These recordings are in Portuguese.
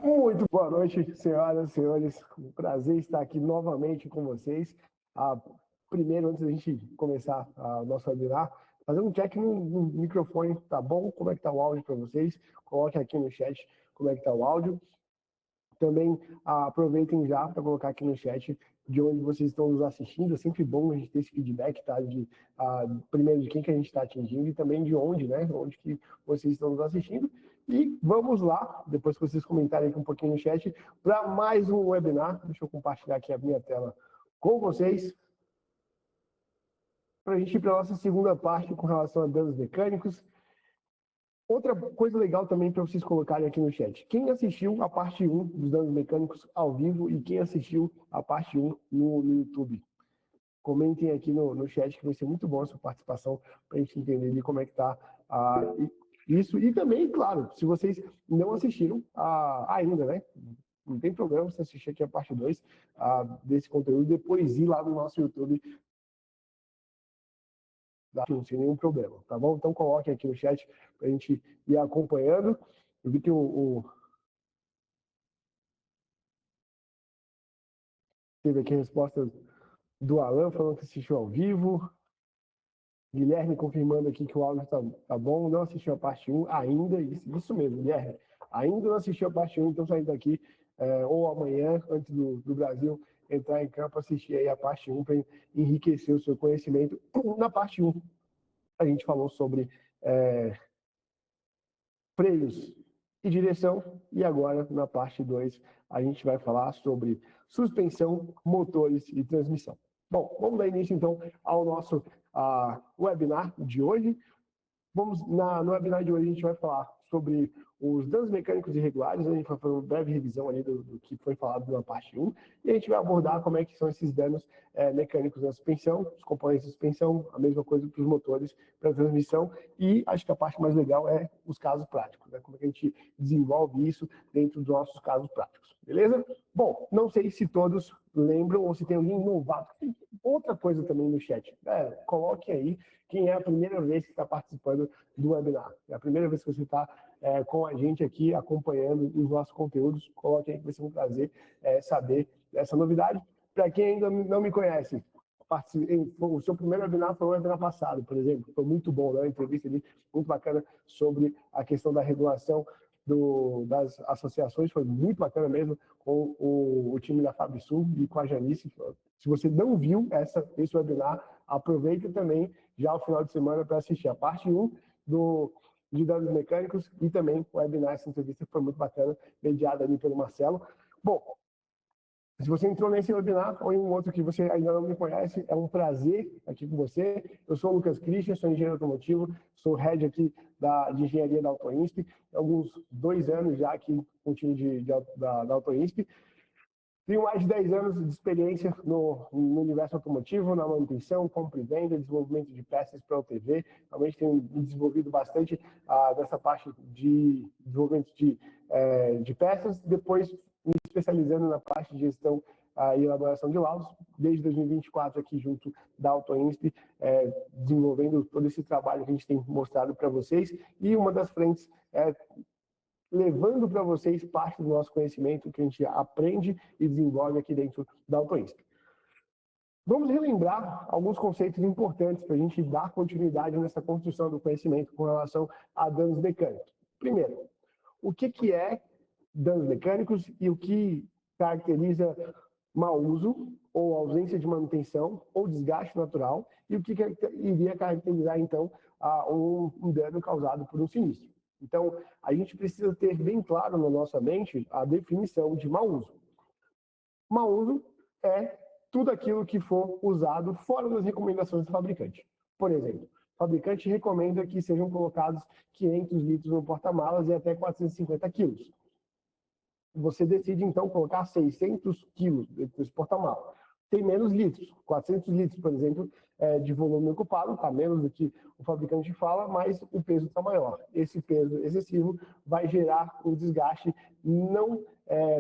Muito boa noite, senhoras e senhores. Um prazer estar aqui novamente com vocês. Primeiro, antes da gente começar o nosso webinar, fazer um check no microfone, tá bom? Como é que tá o áudio para vocês? Coloque aqui no chat como é que tá o áudio. Também aproveitem já para colocar aqui no chat de onde vocês estão nos assistindo. É sempre bom a gente ter esse feedback, tá? Primeiro de quem que a gente está atingindo e também de onde, né? Onde que vocês estão nos assistindo. E vamos lá, depois que vocês comentarem aqui um pouquinho no chat, para mais um webinar. Deixa eu compartilhar aqui a minha tela com vocês, para a gente ir para a nossa segunda parte com relação a danos mecânicos. Outra coisa legal também para vocês colocarem aqui no chat. Quem assistiu a parte 1 dos danos mecânicos ao vivo e quem assistiu a parte 1 no YouTube? Comentem aqui no chat que vai ser muito bom a sua participação para a gente entender ali como é que está isso. E também, claro, se vocês não assistiram ainda, né? Não tem problema você assistir aqui a parte 2 desse conteúdo e depois ir lá no nosso YouTube sem nenhum problema, tá bom? Então coloquem aqui no chat para a gente ir acompanhando. Eu vi que teve aqui a resposta do Alan falando que assistiu ao vivo. Guilherme confirmando aqui que o áudio tá bom. Não assistiu a parte 1 ainda. Isso mesmo, Guilherme. Ainda não assistiu a parte 1, então saindo daqui ou amanhã, antes do Brasil entrar em campo, assistir aí a parte 1 para enriquecer o seu conhecimento. Na parte 1, a gente falou sobre freios e direção, e agora na parte 2 a gente vai falar sobre suspensão, motores e transmissão. Bom, vamos dar início então ao nosso webinar de hoje. No webinar de hoje a gente vai falar sobre os danos mecânicos irregulares, a gente vai fazer uma breve revisão ali do que foi falado na parte 1, e a gente vai abordar como é que são esses danos mecânicos na suspensão, os componentes de suspensão, a mesma coisa para os motores, para a transmissão, e acho que a parte mais legal é os casos práticos, né? Como é que a gente desenvolve isso dentro dos nossos casos práticos, beleza? Bom, não sei se todos lembram ou se tem alguém novato. Outra coisa também no chat, coloque aí quem é a primeira vez que está participando do webinar. É a primeira vez que você está com a gente aqui, acompanhando os nossos conteúdos. Coloque aí que vai ser um prazer saber dessa novidade. Para quem ainda não me conhece, o seu primeiro webinar foi o webinar passado, por exemplo. Foi muito bom, né? Uma entrevista ali muito bacana sobre a questão da regulação das associações. Foi muito bacana mesmo com o time da FabSul e com a Janice. Se você não viu esse webinar, aproveita também já o final de semana para assistir a parte 1 de danos mecânicos e também o webinar, essa entrevista foi muito bacana, mediada ali pelo Marcelo. Bom, se você entrou nesse webinar ou em um outro que você ainda não me conhece, é um prazer aqui com você. Eu sou o Lucas Christian, sou engenheiro automotivo, sou head aqui de engenharia da AutoInsp, há alguns 2 anos já aqui com o time da AutoInsp. Tenho mais de 10 anos de experiência no universo automotivo, na manutenção, compra e venda, desenvolvimento de peças para a UTV. Realmente tenho me desenvolvido bastante dessa parte de desenvolvimento de peças, depois me especializando na parte de gestão e elaboração de laudos, desde 2024 aqui junto da AutoInsp, desenvolvendo todo esse trabalho que a gente tem mostrado para vocês. E uma das frentes levando para vocês parte do nosso conhecimento que a gente aprende e desenvolve aqui dentro da AutoInsp. Vamos relembrar alguns conceitos importantes para a gente dar continuidade nessa construção do conhecimento com relação a danos mecânicos. Primeiro, o que é danos mecânicos e o que caracteriza mau uso ou ausência de manutenção ou desgaste natural e o que iria caracterizar, então, um dano causado por um sinistro. Então, a gente precisa ter bem claro na nossa mente a definição de mau uso. Mau uso é tudo aquilo que for usado fora das recomendações do fabricante. Por exemplo, o fabricante recomenda que sejam colocados 500 litros no porta-malas e até 450 quilos. Você decide, então, colocar 600 quilos dentro desse porta-malas. Tem menos litros, 400 litros, por exemplo, de volume ocupado, está menos do que o fabricante fala, mas o peso está maior. Esse peso excessivo vai gerar um desgaste não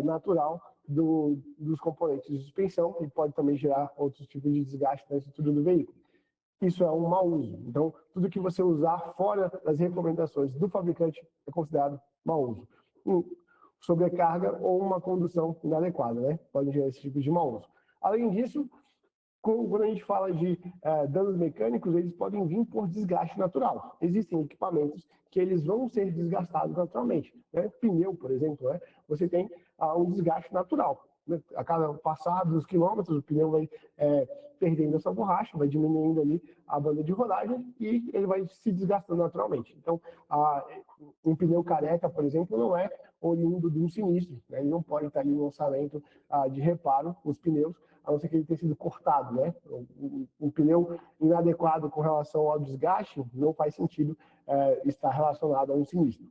natural dos componentes de suspensão e pode também gerar outros tipos de desgaste na estrutura do veículo. Isso é um mau uso. Então, tudo que você usar fora das recomendações do fabricante é considerado mau uso. sobrecarga ou uma condução inadequada, né? Podem gerar esse tipo de mau uso. Além disso, quando a gente fala de danos mecânicos, eles podem vir por desgaste natural. Existem equipamentos que eles vão ser desgastados naturalmente. Né? Pneu, por exemplo, né? Você tem um desgaste natural. Né? A cada passar dos quilômetros, o pneu vai perdendo essa borracha, vai diminuindo ali a banda de rodagem e ele vai se desgastando naturalmente. Então, um pneu careca, por exemplo, não é oriundo de um sinistro. Né? Ele não pode estar ali no orçamento de reparo, os pneus, a não ser que ele tenha sido cortado, né? Um pneu inadequado com relação ao desgaste não faz sentido estar relacionado a um sinistro.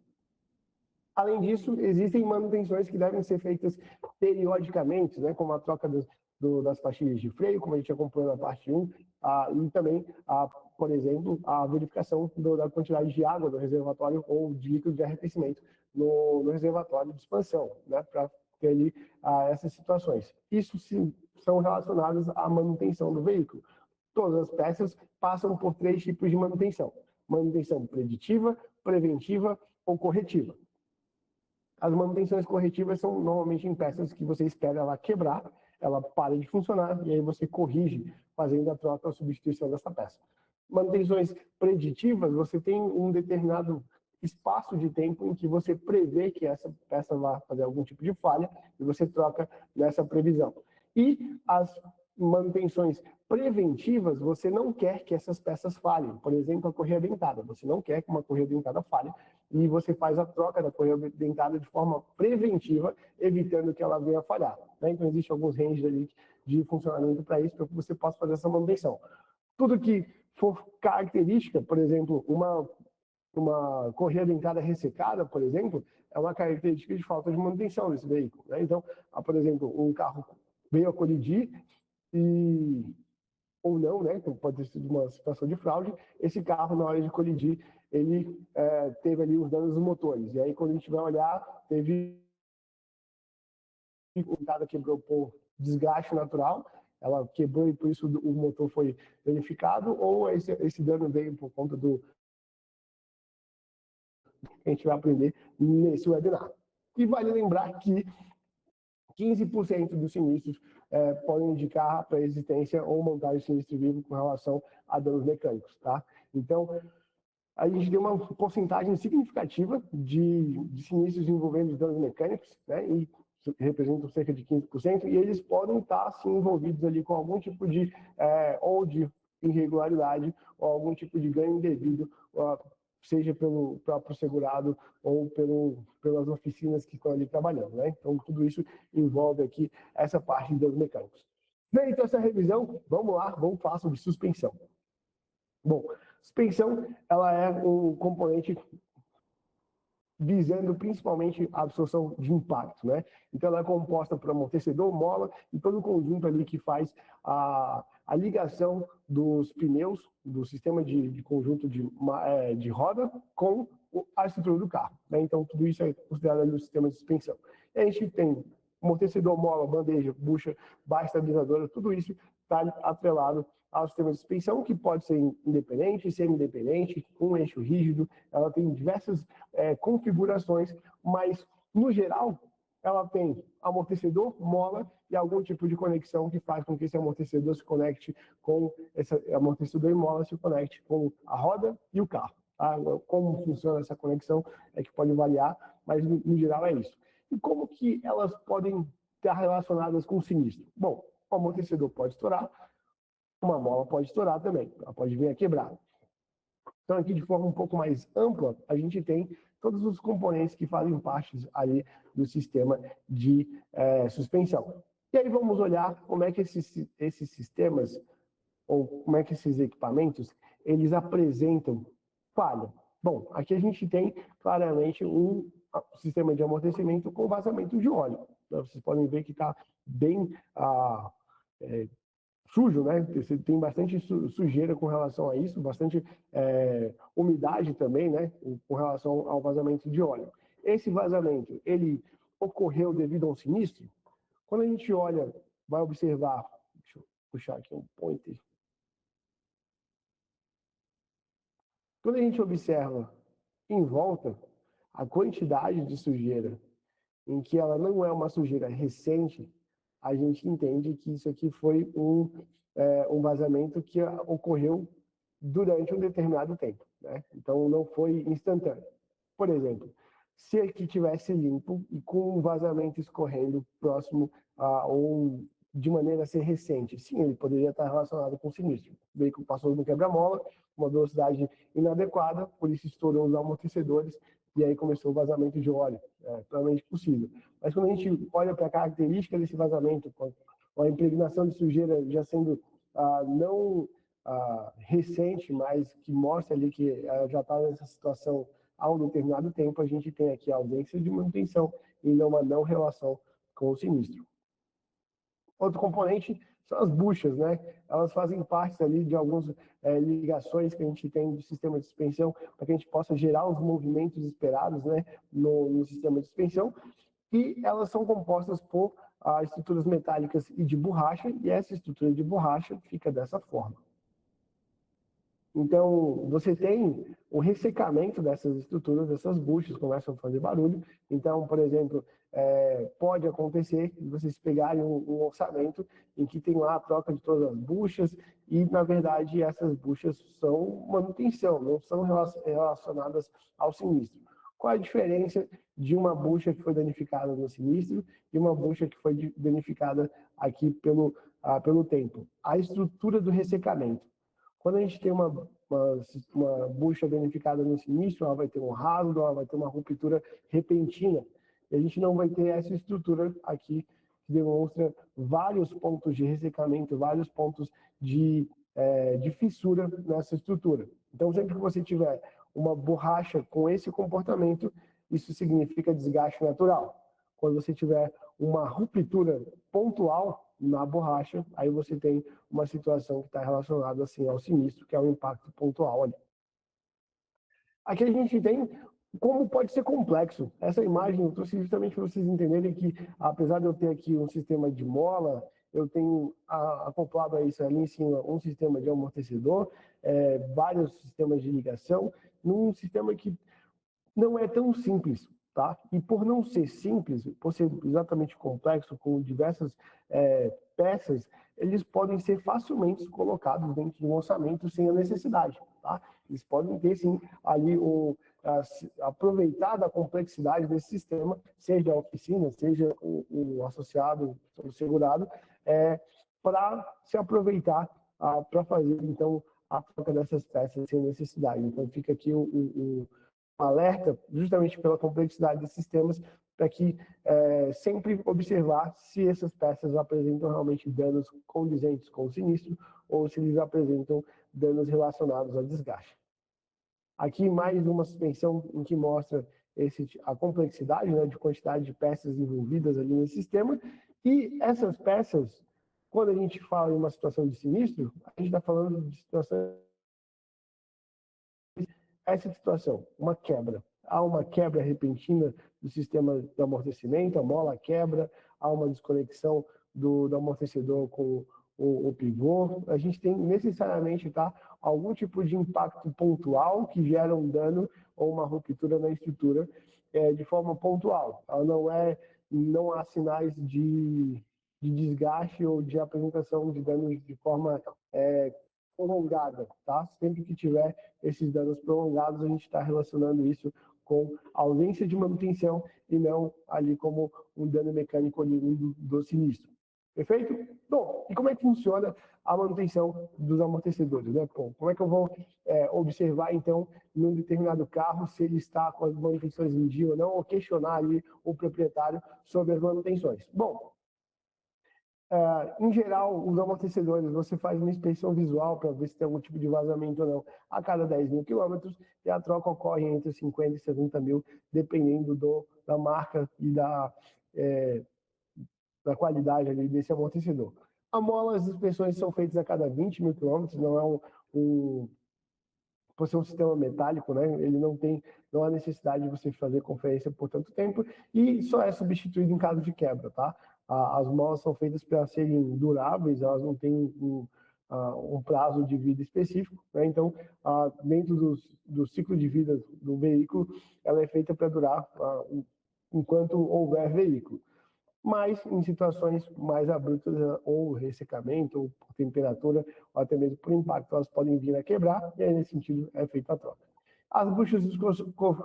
Além disso, existem manutenções que devem ser feitas periodicamente, né? Como a troca das pastilhas de freio, como a gente acompanhou na parte 1, e também, por exemplo, a verificação da quantidade de água do reservatório ou de líquido de arrefecimento no reservatório de expansão, né? Para ter ali essas situações. Isso sim são relacionadas à manutenção do veículo. Todas as peças passam por 3 tipos de manutenção: manutenção preditiva, preventiva ou corretiva. As manutenções corretivas são normalmente em peças que você espera ela quebrar, ela para de funcionar e aí você corrige, fazendo a troca ou substituição dessa peça. Manutenções preditivas, você tem um determinado espaço de tempo em que você prevê que essa peça vai fazer algum tipo de falha e você troca nessa previsão. E as manutenções preventivas, você não quer que essas peças falhem. Por exemplo, a correia dentada. Você não quer que uma correia dentada falhe e você faz a troca da correia dentada de forma preventiva, evitando que ela venha a falhar. Né? Então, existem alguns ranges ali de funcionamento para isso, para que você possa fazer essa manutenção. Tudo que for característica, por exemplo, uma correia dentada ressecada, por exemplo, é uma característica de falta de manutenção desse veículo. Né? Então, por exemplo, um carro veio a colidir e ou não, né? Então pode ter sido uma situação de fraude. Esse carro, na hora de colidir, ele teve ali os danos nos motores. E aí, quando a gente vai olhar, teve o cara quebrou por desgaste natural, ela quebrou e por isso o motor foi danificado, ou esse dano veio por conta do que a gente vai aprender nesse webinar. E vale lembrar que 15% dos sinistros podem indicar para existência ou montagem de sinistro vivo com relação a danos mecânicos, tá? Então, a gente tem uma porcentagem significativa de sinistros envolvendo danos mecânicos, né? E representam cerca de 15%, e eles podem estar sim, envolvidos ali com algum tipo de ou de irregularidade ou algum tipo de ganho indevido, seja pelo próprio segurado ou pelas oficinas que estão ali trabalhando, né? Então, tudo isso envolve aqui essa parte de danos mecânicos. Feita essa revisão, vamos lá, vamos falar sobre suspensão. Bom, suspensão, ela é um componente visando principalmente a absorção de impacto, né? Então ela é composta por amortecedor, mola e todo o conjunto ali que faz a ligação dos pneus, do sistema de conjunto de roda com a estrutura do carro, né? Então tudo isso é considerado ali o sistema de suspensão. E a gente tem amortecedor, mola, bandeja, bucha, barra estabilizadora, tudo isso está atrelado ao sistema de suspensão, que pode ser independente, semi-independente, com eixo rígido, ela tem diversas configurações, mas, no geral, ela tem amortecedor, mola e algum tipo de conexão que faz com que esse amortecedor se conecte com esse amortecedor e mola se conecte com a roda e o carro. Tá? Como funciona essa conexão é que pode variar, mas, no geral, é isso. E como que elas podem estar relacionadas com o sinistro? Bom, o amortecedor pode estourar, uma mola pode estourar também, ela pode vir a quebrar. Então, aqui de forma um pouco mais ampla, a gente tem todos os componentes que fazem parte ali do sistema de suspensão. E aí vamos olhar como é que esses sistemas, ou como é que esses equipamentos, eles apresentam falha. Bom, aqui a gente tem claramente um sistema de amortecimento com vazamento de óleo. Vocês podem ver que está bem sujo, né? Você tem bastante sujeira com relação a isso, bastante umidade também, né? Com relação ao vazamento de óleo. Esse vazamento, ele ocorreu devido a um sinistro? Quando a gente olha, vai observar, deixa eu puxar aqui um pointer. Quando a gente observa em volta a quantidade de sujeira em que ela não é uma sujeira recente, a gente entende que isso aqui foi um vazamento que ocorreu durante um determinado tempo, né? Então, não foi instantâneo. Por exemplo, se aqui tivesse limpo e com um vazamento escorrendo próximo ou de maneira a ser recente, sim, ele poderia estar relacionado com sinistro. O veículo passou no quebra-mola, uma velocidade inadequada, por isso estourou os amortecedores e aí começou o vazamento de óleo. É totalmente possível. Mas quando a gente olha para a característica desse vazamento, com a impregnação de sujeira já sendo não recente, mas que mostra ali que já está nessa situação há um determinado tempo, a gente tem aqui a ausência de manutenção e uma não relação com o sinistro. Outro componente são as buchas, né? Elas fazem parte ali de algumas ligações que a gente tem do sistema de suspensão para que a gente possa gerar os movimentos esperados, né, no sistema de suspensão. E elas são compostas por estruturas metálicas e de borracha, e essa estrutura de borracha fica dessa forma. Então, você tem o ressecamento dessas estruturas, dessas buchas, começam a fazer barulho. Então, por exemplo, pode acontecer de vocês pegarem um orçamento em que tem lá a troca de todas as buchas e, na verdade, essas buchas são manutenção, não são relacionadas ao sinistro. Qual a diferença de uma bucha que foi danificada no sinistro e uma bucha que foi danificada aqui pelo tempo? A estrutura do ressecamento. Quando a gente tem uma bucha danificada no sinistro, ela vai ter um rasgo, ela vai ter uma ruptura repentina. E a gente não vai ter essa estrutura aqui que demonstra vários pontos de ressecamento, vários pontos de fissura nessa estrutura. Então, sempre que você tiver uma borracha com esse comportamento, isso significa desgaste natural. Quando você tiver uma ruptura pontual na borracha, aí você tem uma situação que está relacionada assim ao sinistro, que é um impacto pontual ali. Aqui a gente tem como pode ser complexo. Essa imagem eu trouxe justamente para vocês entenderem que, apesar de eu ter aqui um sistema de mola, eu tenho acoplado a isso ali em cima um sistema de amortecedor, vários sistemas de ligação, num sistema que não é tão simples, tá? E por não ser simples, por ser exatamente complexo, com diversas peças, eles podem ser facilmente colocados dentro de um orçamento sem a necessidade, tá? Eles podem ter, sim, ali aproveitar da complexidade desse sistema, seja a oficina, seja o associado, o segurado, para se aproveitar para fazer, então, a troca dessas peças sem necessidade. Então, fica aqui o alerta, justamente pela complexidade dos sistemas, para que sempre observar se essas peças apresentam realmente danos condizentes com o sinistro ou se eles apresentam danos relacionados ao desgaste. Aqui mais uma suspensão em que mostra a complexidade, né, de quantidade de peças envolvidas ali no sistema, e essas peças, quando a gente fala em uma situação de sinistro, a gente está falando de situação essa situação, uma quebra. Há uma quebra repentina do sistema de amortecimento, a mola quebra, há uma desconexão do amortecedor com o pivô. A gente tem necessariamente algum tipo de impacto pontual que gera um dano ou uma ruptura na estrutura de forma pontual. Ela não há sinais de desgaste ou de apresentação de danos de forma prolongada, tá? Sempre que tiver esses danos prolongados, a gente está relacionando isso com ausência de manutenção e não ali como um dano mecânico oriundo do sinistro. Perfeito? Bom, e como é que funciona a manutenção dos amortecedores, né? Bom, como é que eu vou observar, então, num determinado carro, se ele está com as manutenções em dia ou não, ou questionar ali o proprietário sobre as manutenções? Bom, em geral, os amortecedores, você faz uma inspeção visual para ver se tem algum tipo de vazamento ou não a cada 10 mil quilômetros, e a troca ocorre entre 50 e 70 mil, dependendo da marca e da qualidade ali desse amortecedor. A mola, as inspeções são feitas a cada 20 mil quilômetros, não é por ser um sistema metálico, né? Ele não há necessidade de você fazer conferência por tanto tempo e só é substituído em caso de quebra, tá? As molas são feitas para serem duráveis, elas não têm um prazo de vida específico, né? Então, dentro do ciclo de vida do veículo, ela é feita para durar enquanto houver veículo. Mas em situações mais abruptas, ou ressecamento, ou por temperatura, ou até mesmo por impacto, elas podem vir a quebrar, e aí, nesse sentido, é feita a troca. As buchas dos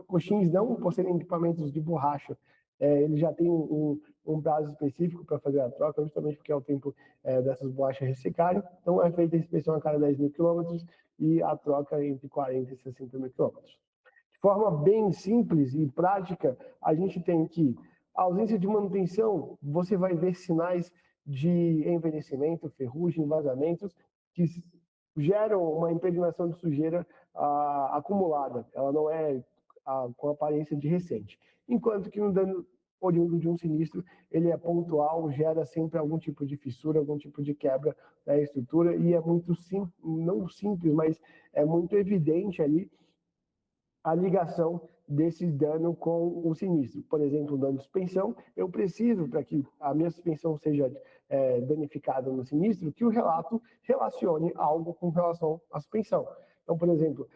coxins não, por serem equipamentos de borracha, ele já tem um prazo específico para fazer a troca, justamente porque é o tempo dessas borrachas ressecarem. Então, é feita a inspeção a cada 10 mil quilômetros e a troca entre 40 e 60 mil quilômetros. De forma bem simples e prática, a gente tem que, a ausência de manutenção, você vai ver sinais de envelhecimento, ferrugem, vazamentos, que geram uma impregnação de sujeira acumulada. Ela não é com aparência de recente. Enquanto que um dano oriundo de um sinistro, ele é pontual, gera sempre algum tipo de fissura, algum tipo de quebra da estrutura, e é muito simples, não simples, mas é muito evidente ali a ligação desse dano com o sinistro. Por exemplo, um dano de suspensão, eu preciso, para que a minha suspensão seja danificada no sinistro, que o relato relacione algo com relação à suspensão. Então, por exemplo,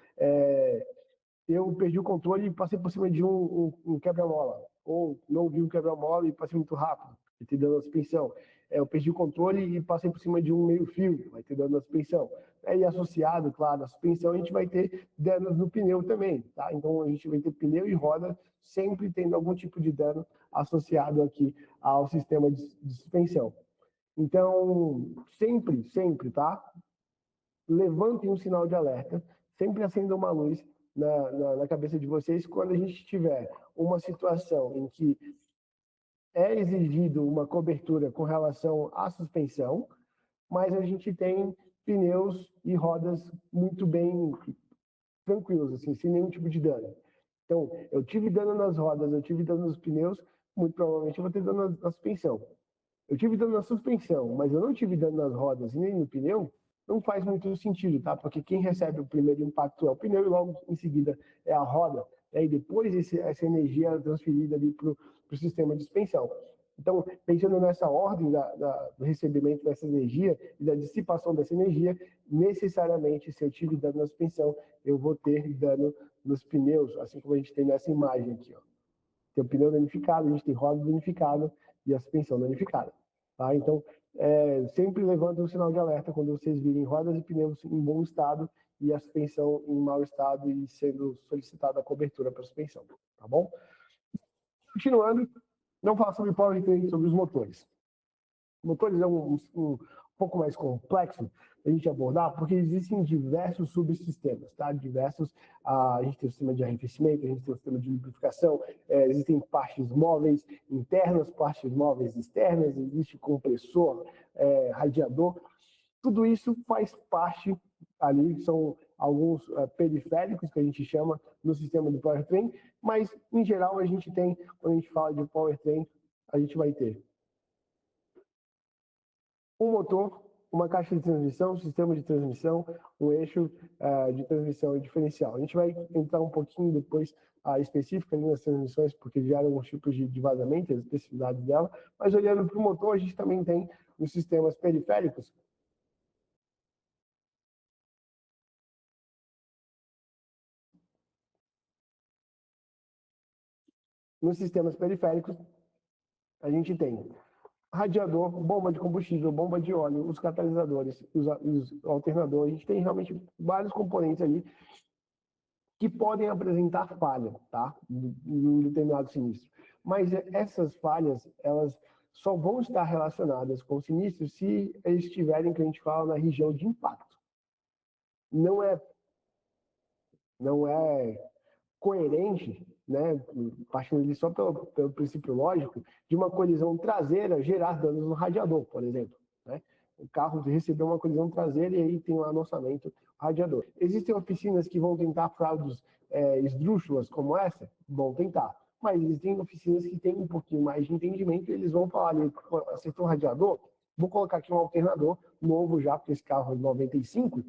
eu perdi o controle e passei por cima de um quebra-mola, ou não vi um quebra-mola e passei muito rápido, vai ter dano na suspensão. Eu perdi o controle e passei por cima de um meio-fio, vai ter dano na suspensão. E associado, claro, à suspensão, a gente vai ter danos no pneu também, tá? Então, a gente vai ter pneu e roda sempre tendo algum tipo de dano associado aqui ao sistema de suspensão. Então, sempre, tá? Levantem um sinal de alerta, sempre acenda uma luz na cabeça de vocês quando a gente tiver uma situação em que é exigido uma cobertura com relação à suspensão, mas a gente tem pneus e rodas muito bem tranquilos, assim, sem nenhum tipo de dano. Então, eu tive dano nas rodas, eu tive dano nos pneus, muito provavelmente eu vou ter dano na suspensão. Eu tive dano na suspensão, mas eu não tive dano nas rodas e nem no pneu, não faz muito sentido, tá? Porque quem recebe o primeiro impacto é o pneu e logo em seguida é a roda. E depois essa energia é transferida ali para o sistema de suspensão. Então, pensando nessa ordem do recebimento dessa energia e da dissipação dessa energia, necessariamente, se eu tive dano na suspensão, eu vou ter dano nos pneus, assim como a gente tem nessa imagem aqui, ó. Tem o pneu danificado, a gente tem roda danificada e a suspensão danificada. Tá? Então, sempre levanta um sinal de alerta quando vocês virem rodas e pneus em bom estado e a suspensão em mau estado e sendo solicitada a cobertura para a suspensão. Tá bom? Continuando, vamos falar sobre powertrain, sobre os motores. Motores é um pouco mais complexo a gente abordar, porque existem diversos subsistemas, tá? A gente tem o sistema de arrefecimento, a gente tem o sistema de lubrificação, existem partes móveis internas, partes móveis externas, existe compressor, radiador. Tudo isso faz parte ali, são alguns periféricos que a gente chama no sistema do powertrain, mas em geral a gente tem, quando a gente fala de powertrain, a gente vai ter um motor, uma caixa de transmissão, um sistema de transmissão, um eixo de transmissão e diferencial. A gente vai entrar um pouquinho depois específico nas transmissões, porque já eram alguns tipos de vazamento, as especificidades dela, mas olhando para o motor, a gente também tem os sistemas periféricos. Nos sistemas periféricos, a gente tem radiador, bomba de combustível, bomba de óleo, os catalisadores, os alternadores. A gente tem realmente vários componentes ali que podem apresentar falha, tá? Em um determinado sinistro. Mas essas falhas, elas só vão estar relacionadas com o sinistro se eles estiverem, que a gente fala, na região de impacto. Não é coerente, né, partindo ali só pelo princípio lógico, de uma colisão traseira gerar danos no radiador, por exemplo. Né? O carro recebeu uma colisão traseira e aí tem lá no orçamento radiador. Existem oficinas que vão tentar fraudes esdrúxulas como essa? Vão tentar. Mas existem oficinas que têm um pouquinho mais de entendimento e eles vão falar ali, acertou o radiador, vou colocar aqui um alternador novo já, porque esse carro é de 95,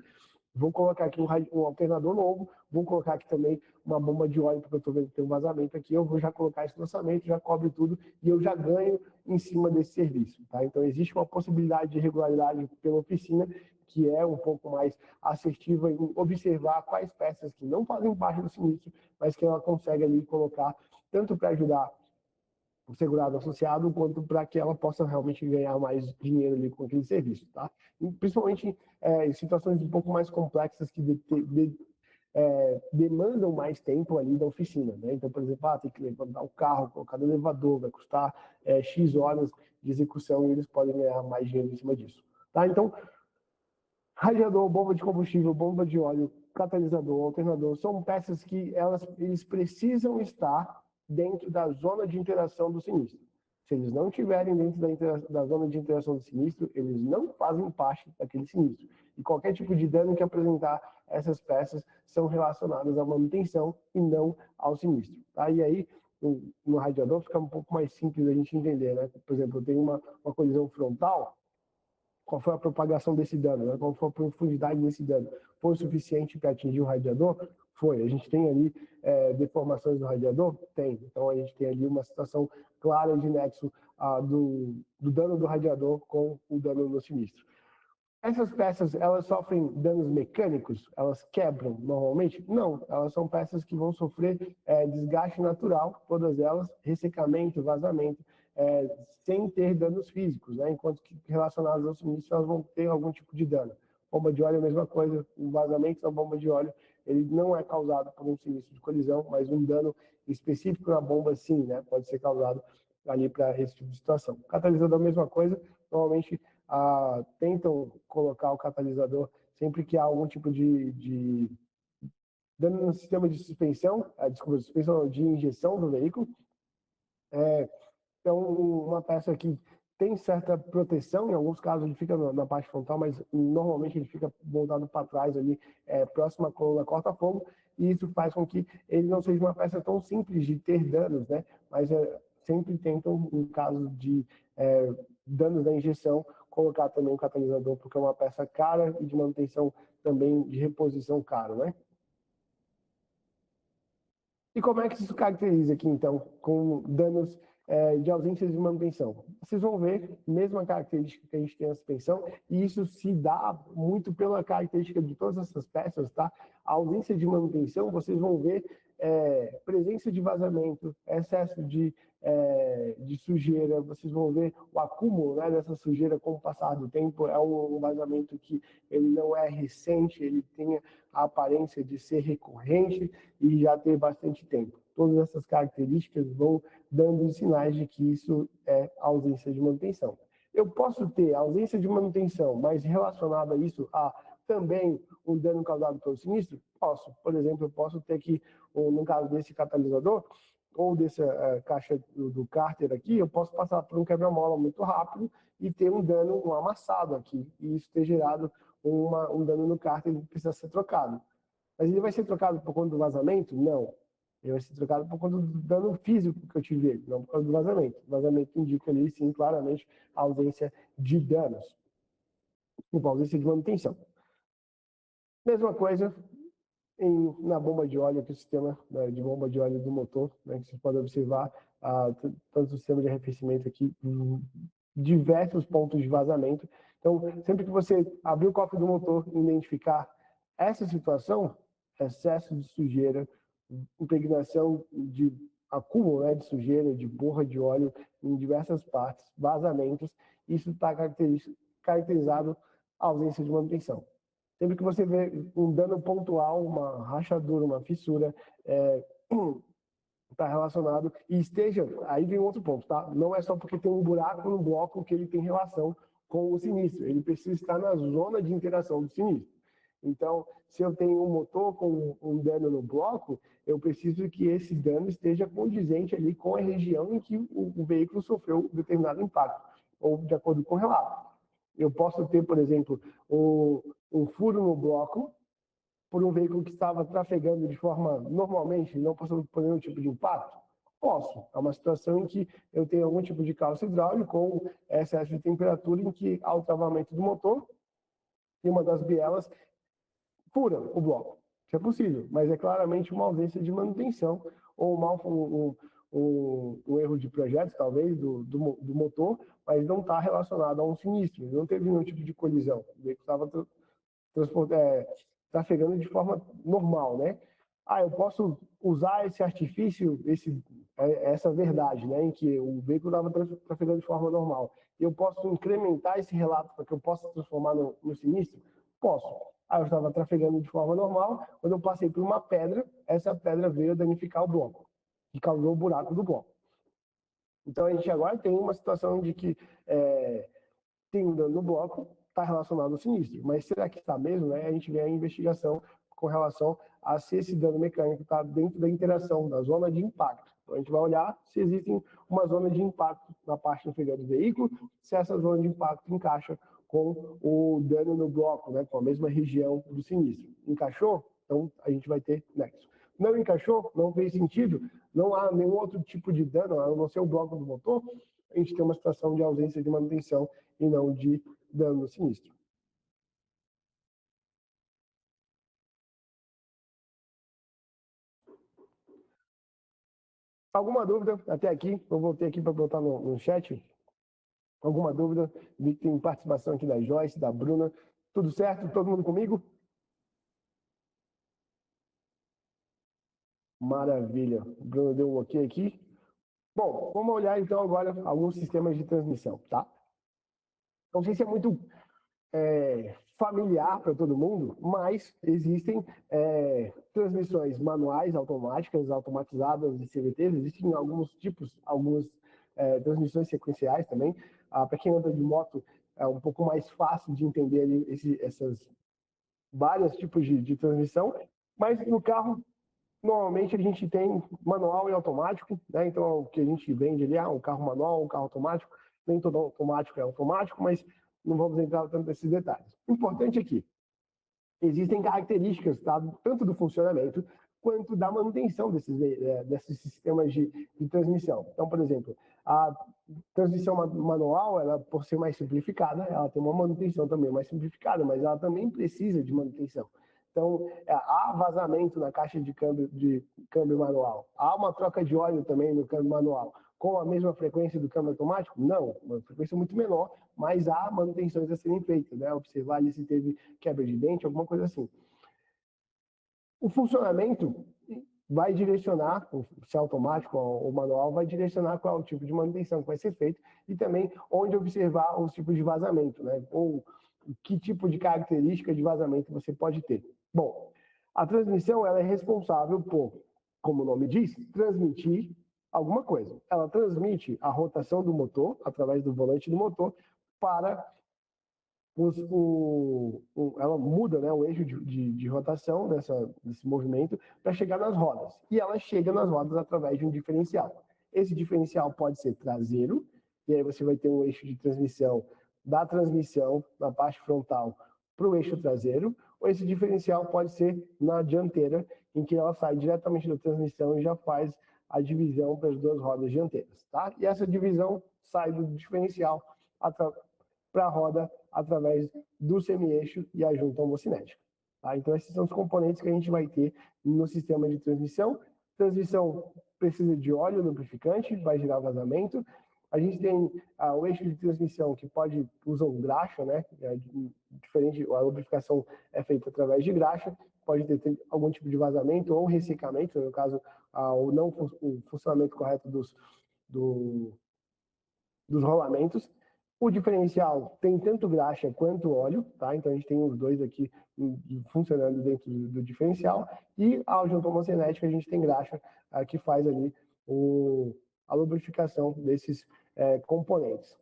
vou colocar aqui um alternador novo, vou colocar aqui também uma bomba de óleo, porque eu estou vendo que tem um vazamento aqui, eu vou já colocar esse lançamento, já cobre tudo e eu já ganho em cima desse serviço. Tá? Então, existe uma possibilidade de regularidade pela oficina, que é um pouco mais assertiva em observar quais peças que não fazem parte do sinistro, mas que ela consegue ali colocar, tanto para ajudar segurado associado, quanto para que ela possa realmente ganhar mais dinheiro ali com aquele serviço, tá? E principalmente em situações um pouco mais complexas que demandam mais tempo ali da oficina, né? Então, por exemplo, tem que levantar o carro, colocar no elevador, vai custar X horas de execução e eles podem ganhar mais dinheiro em cima disso, tá? Então, radiador, bomba de combustível, bomba de óleo, catalisador, alternador, são peças que eles precisam estar dentro da zona de interação do sinistro. Se eles não estiverem dentro da zona de interação do sinistro, eles não fazem parte daquele sinistro. E qualquer tipo de dano que apresentar essas peças são relacionadas à manutenção e não ao sinistro. Tá? E aí, no radiador, fica um pouco mais simples a gente entender, né? Por exemplo, eu tenho uma colisão frontal, qual foi a propagação desse dano, né? Qual foi a profundidade desse dano. Foi suficiente para atingir o radiador? Foi. A gente tem ali deformações do radiador? Tem. Então, a gente tem ali uma situação clara de nexo do dano do radiador com o dano no sinistro. Essas peças, elas sofrem danos mecânicos? Elas quebram normalmente? Não, elas são peças que vão sofrer desgaste natural, todas elas, ressecamento, vazamento, sem ter danos físicos, né? Enquanto que relacionadas ao sinistro, elas vão ter algum tipo de dano. Bomba de óleo é a mesma coisa, o vazamento da bomba de óleo, ele não é causado por um sinistro de colisão, mas um dano específico na bomba, sim, né? Pode ser causado ali para esse tipo de situação. Catalisador é a mesma coisa, normalmente tentam colocar o catalisador sempre que há algum tipo de dano no sistema de suspensão, suspensão de injeção do veículo. Então, uma peça que tem certa proteção, em alguns casos ele fica na parte frontal, mas normalmente ele fica voltado para trás ali, próximo à coluna corta-fogo, e isso faz com que ele não seja uma peça tão simples de ter danos, né? Mas sempre tentam, em caso de danos da injeção, colocar também um catalisador, porque é uma peça cara e de manutenção também de reposição cara, né? E como é que isso caracteriza aqui, então, com danos de ausência de manutenção? Vocês vão ver, mesma característica que a gente tem na suspensão, e isso se dá muito pela característica de todas essas peças, tá? A ausência de manutenção, vocês vão ver presença de vazamento, excesso de sujeira, vocês vão ver o acúmulo, né, dessa sujeira com o passar do tempo. É um vazamento que ele não é recente, ele tem a aparência de ser recorrente e já ter bastante tempo. Todas essas características vão dando sinais de que isso é ausência de manutenção. Eu posso ter ausência de manutenção, mas relacionado a isso, a também um dano causado pelo sinistro? Posso. Por exemplo, eu posso ter que, no caso desse catalisador, ou dessa caixa do cárter aqui, eu posso passar por um quebra-mola muito rápido e ter um dano, um amassado aqui, e isso ter gerado um dano no cárter que precisa ser trocado. Mas ele vai ser trocado por conta do vazamento? Não. Ele vai ser trocado por conta do dano físico que eu tive, não por causa do vazamento. O vazamento indica ali, sim, claramente, a ausência de danos, a ausência de manutenção. Mesma coisa na bomba de óleo, que é o sistema, né, de bomba de óleo do motor, né, que você pode observar, tanto o sistema de arrefecimento aqui, diversos pontos de vazamento. Então, sempre que você abrir o cofre do motor e identificar essa situação, excesso de sujeira, impregnação de acúmulo, né, de sujeira, de borra de óleo em diversas partes, vazamentos, isso está caracterizado a ausência de manutenção. Sempre que você vê um dano pontual, uma rachadura, uma fissura, está relacionado e esteja, aí vem outro ponto, tá? Não é só porque tem um buraco no bloco que ele tem relação com o sinistro, ele precisa estar na zona de interação do sinistro. Então, se eu tenho um motor com um dano no bloco, eu preciso que esse dano esteja condizente ali com a região em que o veículo sofreu determinado impacto, ou de acordo com o relato. Eu posso ter, por exemplo, um furo no bloco por um veículo que estava trafegando de forma normalmente, não passando por nenhum tipo de impacto? Posso. É uma situação em que eu tenho algum tipo de calço hidráulico ou excesso de temperatura em que há o travamento do motor e uma das bielas fura o bloco. Isso é possível, mas é claramente uma ausência de manutenção ou um erro de projeto, talvez, do motor, mas não está relacionado a um sinistro, não teve nenhum tipo de colisão. O veículo estava trafegando de forma normal, né? eu posso usar esse artifício, essa verdade, né, em que o veículo estava trafegando de forma normal. Eu posso incrementar esse relato para que eu possa transformar no sinistro? Posso. Eu estava trafegando de forma normal, quando eu passei por uma pedra, essa pedra veio danificar o bloco, que causou o buraco do bloco. Então, a gente agora tem uma situação de que tem um dano no bloco, está relacionado ao sinistro. Mas será que está mesmo? Né? A gente vê a investigação com relação a se esse dano mecânico está dentro da interação, da zona de impacto. Então, a gente vai olhar se existe uma zona de impacto na parte inferior do veículo, se essa zona de impacto encaixa com o dano no bloco, né? Com a mesma região do sinistro. Encaixou? Então, a gente vai ter nexo. Não encaixou? Não fez sentido? Não há nenhum outro tipo de dano, a não ser o bloco do motor? A gente tem uma situação de ausência de manutenção e não de dano sinistro. Alguma dúvida até aqui? Eu voltei aqui para botar no chat. Alguma dúvida? Vi que tem participação aqui da Joyce, da Bruna. Tudo certo? Todo mundo comigo? Maravilha. O Bruno deu um ok aqui. Bom, vamos olhar então agora alguns sistemas de transmissão, tá? Não sei se é muito familiar para todo mundo, mas existem transmissões manuais, automáticas, automatizadas de CVTs, existem alguns tipos, algumas transmissões sequenciais também. Para quem anda de moto, é um pouco mais fácil de entender ali essas vários tipos de transmissão, mas no carro, normalmente a gente tem manual e automático, né? Então, o que a gente vende ali, um carro manual, um carro automático, nem todo automático é automático, mas não vamos entrar tanto nesses detalhes. O importante aqui, existem características, tá? Tanto do funcionamento quanto da manutenção desses sistemas de transmissão. Então, por exemplo, a transmissão manual, ela, por ser mais simplificada, ela tem uma manutenção também mais simplificada, mas ela também precisa de manutenção. Então, há vazamento na caixa de câmbio manual. Há uma troca de óleo também no câmbio manual. Com a mesma frequência do câmbio automático? Não, uma frequência muito menor, mas há manutenções a serem feitas, né? Observar ali se teve quebra de dente, alguma coisa assim. O funcionamento vai direcionar, se é automático ou manual, vai direcionar qual é o tipo de manutenção que vai ser feito e também onde observar os tipos de vazamento, né? Ou que tipo de característica de vazamento você pode ter. Bom, a transmissão ela é responsável por, como o nome diz, transmitir alguma coisa. Ela transmite a rotação do motor, através do volante do motor, para ela muda, né, o eixo de rotação desse movimento para chegar nas rodas. E ela chega nas rodas através de um diferencial. Esse diferencial pode ser traseiro, e aí você vai ter um eixo de transmissão da transmissão na parte frontal para o eixo traseiro, ou esse diferencial pode ser na dianteira, em que ela sai diretamente da transmissão e já faz a divisão para as duas rodas dianteiras. Tá? E essa divisão sai do diferencial para a roda através do semi-eixo e a junta homocinética. Tá? Então, esses são os componentes que a gente vai ter no sistema de transmissão. Transmissão precisa de óleo lubrificante, vai gerar vazamento. A gente tem o eixo de transmissão que pode usar um graxa, né? Diferente, a lubrificação é feita através de graxa, pode ter algum tipo de vazamento ou ressecamento, no caso, o funcionamento correto dos rolamentos. O diferencial tem tanto graxa quanto óleo, tá? Então a gente tem os dois aqui funcionando dentro do diferencial. E a junta homocinética a gente tem graxa que faz ali a lubrificação desses componentes.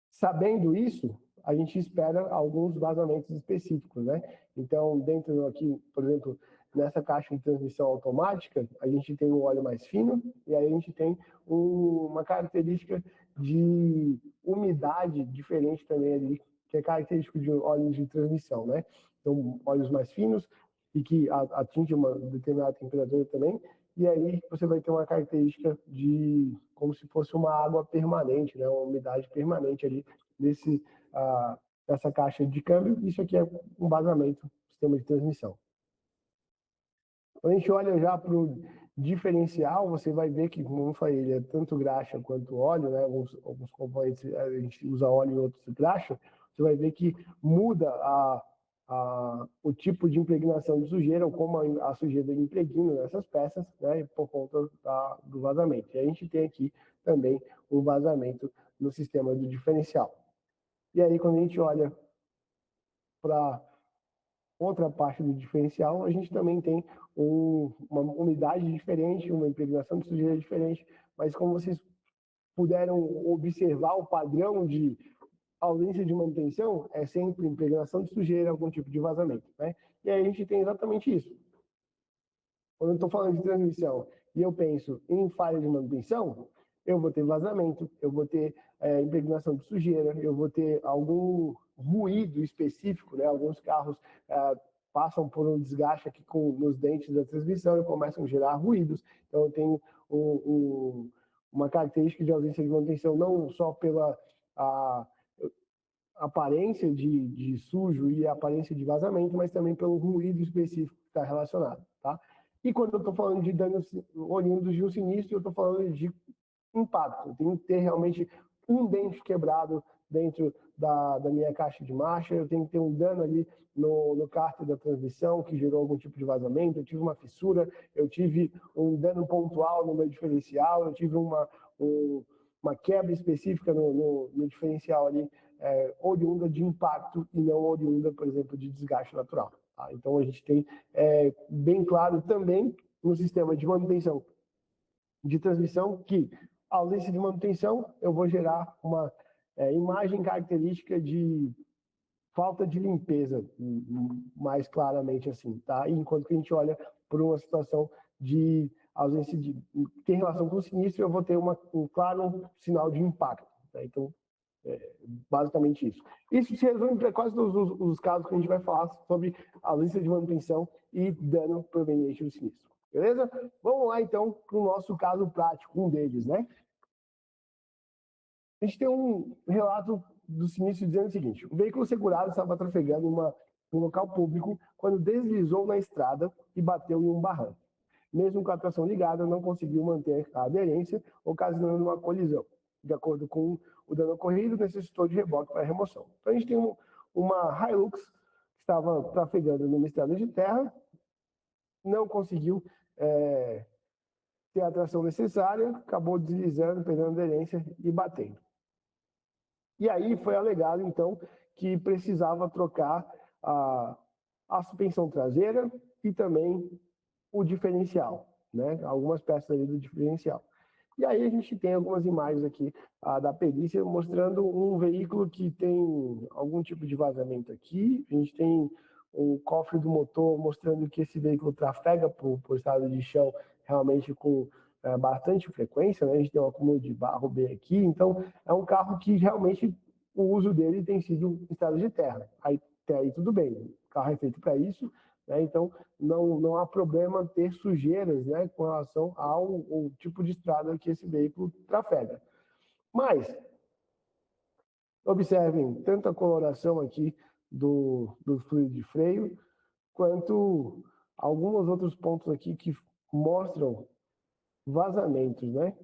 Sabendo isso, a gente espera alguns vazamentos específicos, né? Então, dentro aqui, por exemplo, nessa caixa de transmissão automática, a gente tem um óleo mais fino e aí a gente tem uma característica de umidade diferente também ali, que é característico de óleos de transmissão, né? Então, óleos mais finos e que atingem uma determinada temperatura também, e aí você vai ter uma característica de como se fosse uma água permanente, né? Uma umidade permanente ali nessa caixa de câmbio. Isso aqui é um vazamento do sistema de transmissão. Quando a gente olha já para o diferencial, você vai ver que, como eu falei, ele é tanto graxa quanto óleo, né? Alguns componentes a gente usa óleo e outros graxa. Você vai ver que muda o tipo de impregnação de sujeira, ou como a sujeira impregna nessas peças, né, por conta do vazamento. E a gente tem aqui também um vazamento no sistema do diferencial. E aí, quando a gente olha para outra parte do diferencial, a gente também tem uma umidade diferente, uma impregnação de sujeira diferente, mas como vocês puderam observar o padrão de ausência de manutenção, é sempre impregnação de sujeira, algum tipo de vazamento, né? E aí a gente tem exatamente isso. Quando eu estou falando de transmissão e eu penso em falha de manutenção, eu vou ter vazamento, eu vou ter impregnação de sujeira, eu vou ter algum ruído específico, né? Alguns carros passam por um desgaste aqui nos dentes da transmissão e começam a gerar ruídos. Então, eu tenho uma característica de ausência de manutenção não só pela aparência de sujo e aparência de vazamento, mas também pelo ruído específico que está relacionado, tá? E quando eu estou falando de danos oriundos de um sinistro, eu estou falando de impacto. Eu tenho que ter realmente um dente quebrado dentro da minha caixa de marcha, eu tenho que ter um dano ali no cárter da transmissão que gerou algum tipo de vazamento, eu tive uma fissura, eu tive um dano pontual no meu diferencial, eu tive uma quebra específica no diferencial ali, oriunda de impacto e não oriunda, por exemplo, de desgaste natural. Tá? Então, a gente tem bem claro também no sistema de manutenção de transmissão que, a ausência de manutenção, eu vou gerar uma imagem característica de falta de limpeza, mais claramente assim, tá? Enquanto que a gente olha por uma situação de ausência de... tem relação com o sinistro, eu vou ter um claro sinal de impacto. Tá? Então, basicamente isso. Isso se resume para quase todos os casos que a gente vai falar sobre ausência de manutenção e dano proveniente do sinistro. Beleza? Vamos lá, então, para o nosso caso prático, um deles, né? A gente tem um relato do sinistro dizendo o seguinte: o veículo segurado estava trafegando em um local público quando deslizou na estrada e bateu em um barranco. Mesmo com a tração ligada, não conseguiu manter a aderência, ocasionando uma colisão. De acordo com o dano ocorrido, necessitou de reboque para remoção. Então, a gente tem uma Hilux que estava trafegando numa estrada de terra, não conseguiu ter a tração necessária, acabou deslizando, perdendo aderência e batendo. E aí foi alegado, então, que precisava trocar a suspensão traseira e também o diferencial, né? Algumas peças ali do diferencial. E aí a gente tem algumas imagens aqui da perícia mostrando um veículo que tem algum tipo de vazamento aqui. A gente tem o cofre do motor mostrando que esse veículo trafega por estado de chão realmente com bastante frequência, né? A gente tem um acúmulo de barro bem aqui. Então, é um carro que realmente o uso dele tem sido em estado de terra. Aí, até aí tudo bem, o carro é feito para isso, né? Então, não há problema ter sujeiras, né, com relação ao tipo de estrada que esse veículo trafega. Mas, observem tanto a coloração aqui do fluido de freio, quanto alguns outros pontos aqui que mostram vazamentos, né?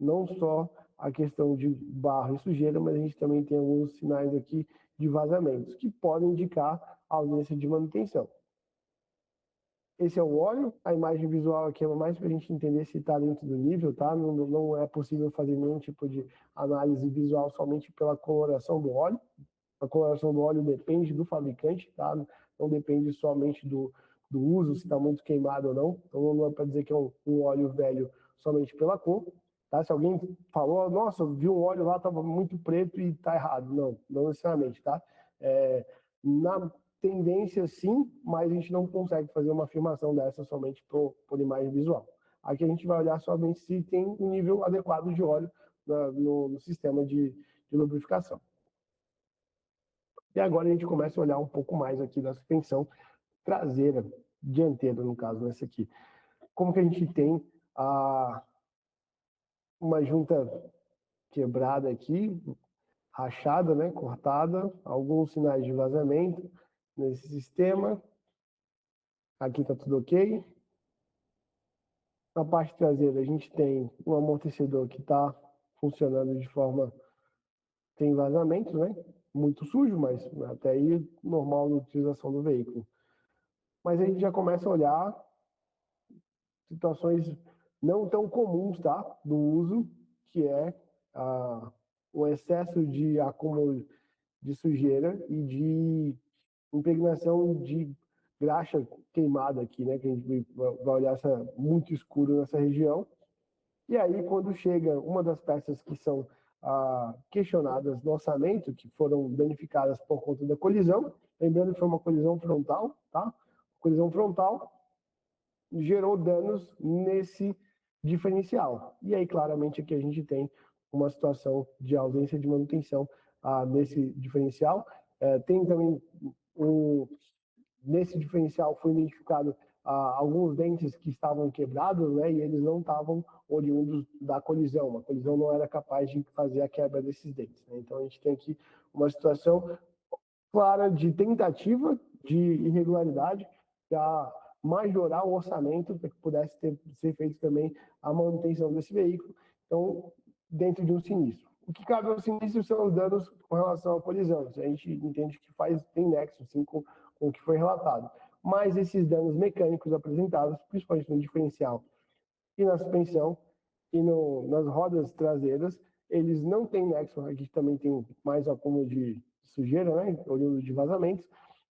Não só a questão de barro e sujeira, mas a gente também tem alguns sinais aqui de vazamentos, que podem indicar a ausência de manutenção. Esse é o óleo, a imagem visual aqui é mais para a gente entender se está dentro do nível, tá? Não é possível fazer nenhum tipo de análise visual somente pela coloração do óleo. A coloração do óleo depende do fabricante, tá? Não depende somente do uso, se está muito queimado ou não. Então não é para dizer que é um óleo velho somente pela cor. Tá? Se alguém falou, nossa, eu vi um óleo lá, estava muito preto e está errado. Não necessariamente, tá? Na tendência, sim, mas a gente não consegue fazer uma afirmação dessa somente por imagem visual. Aqui a gente vai olhar somente se tem um nível adequado de óleo no sistema de lubrificação. E agora a gente começa a olhar um pouco mais aqui da suspensão traseira, dianteira, no caso, nessa aqui. Como que a gente tem uma junta quebrada aqui, rachada, né, cortada, alguns sinais de vazamento nesse sistema. Aqui está tudo ok. Na parte traseira a gente tem um amortecedor que está funcionando de forma... tem vazamento, né? muito sujo, mas até aí normal na utilização do veículo. Mas a gente já começa a olhar situações não tão comuns, tá, do uso, que é o excesso de acúmulo de sujeira e de impregnação de graxa queimada aqui, né, que a gente vai olhar muito escuro nessa região. E aí, quando chega uma das peças que são questionadas no orçamento, que foram danificadas por conta da colisão, lembrando que foi uma colisão frontal, tá? Colisão frontal gerou danos nesse diferencial. E aí, claramente, aqui a gente tem uma situação de ausência de manutenção nesse diferencial. Tem também, nesse diferencial, foi identificado alguns dentes que estavam quebrados, né, e eles não estavam oriundos da colisão. Uma colisão não era capaz de fazer a quebra desses dentes, né? Então, a gente tem aqui uma situação clara de tentativa de irregularidade para majorar o orçamento para que pudesse ser feito também a manutenção desse veículo. Então, dentro de um sinistro. O que cabe ao sinistro são os danos com relação à colisão. A gente entende que tem nexo, sim, com o que foi relatado. Mas esses danos mecânicos apresentados, principalmente no diferencial e na suspensão e nas rodas traseiras, eles não têm nexo. Aqui também tem mais acúmulo de sujeira, né, oriundo de vazamentos,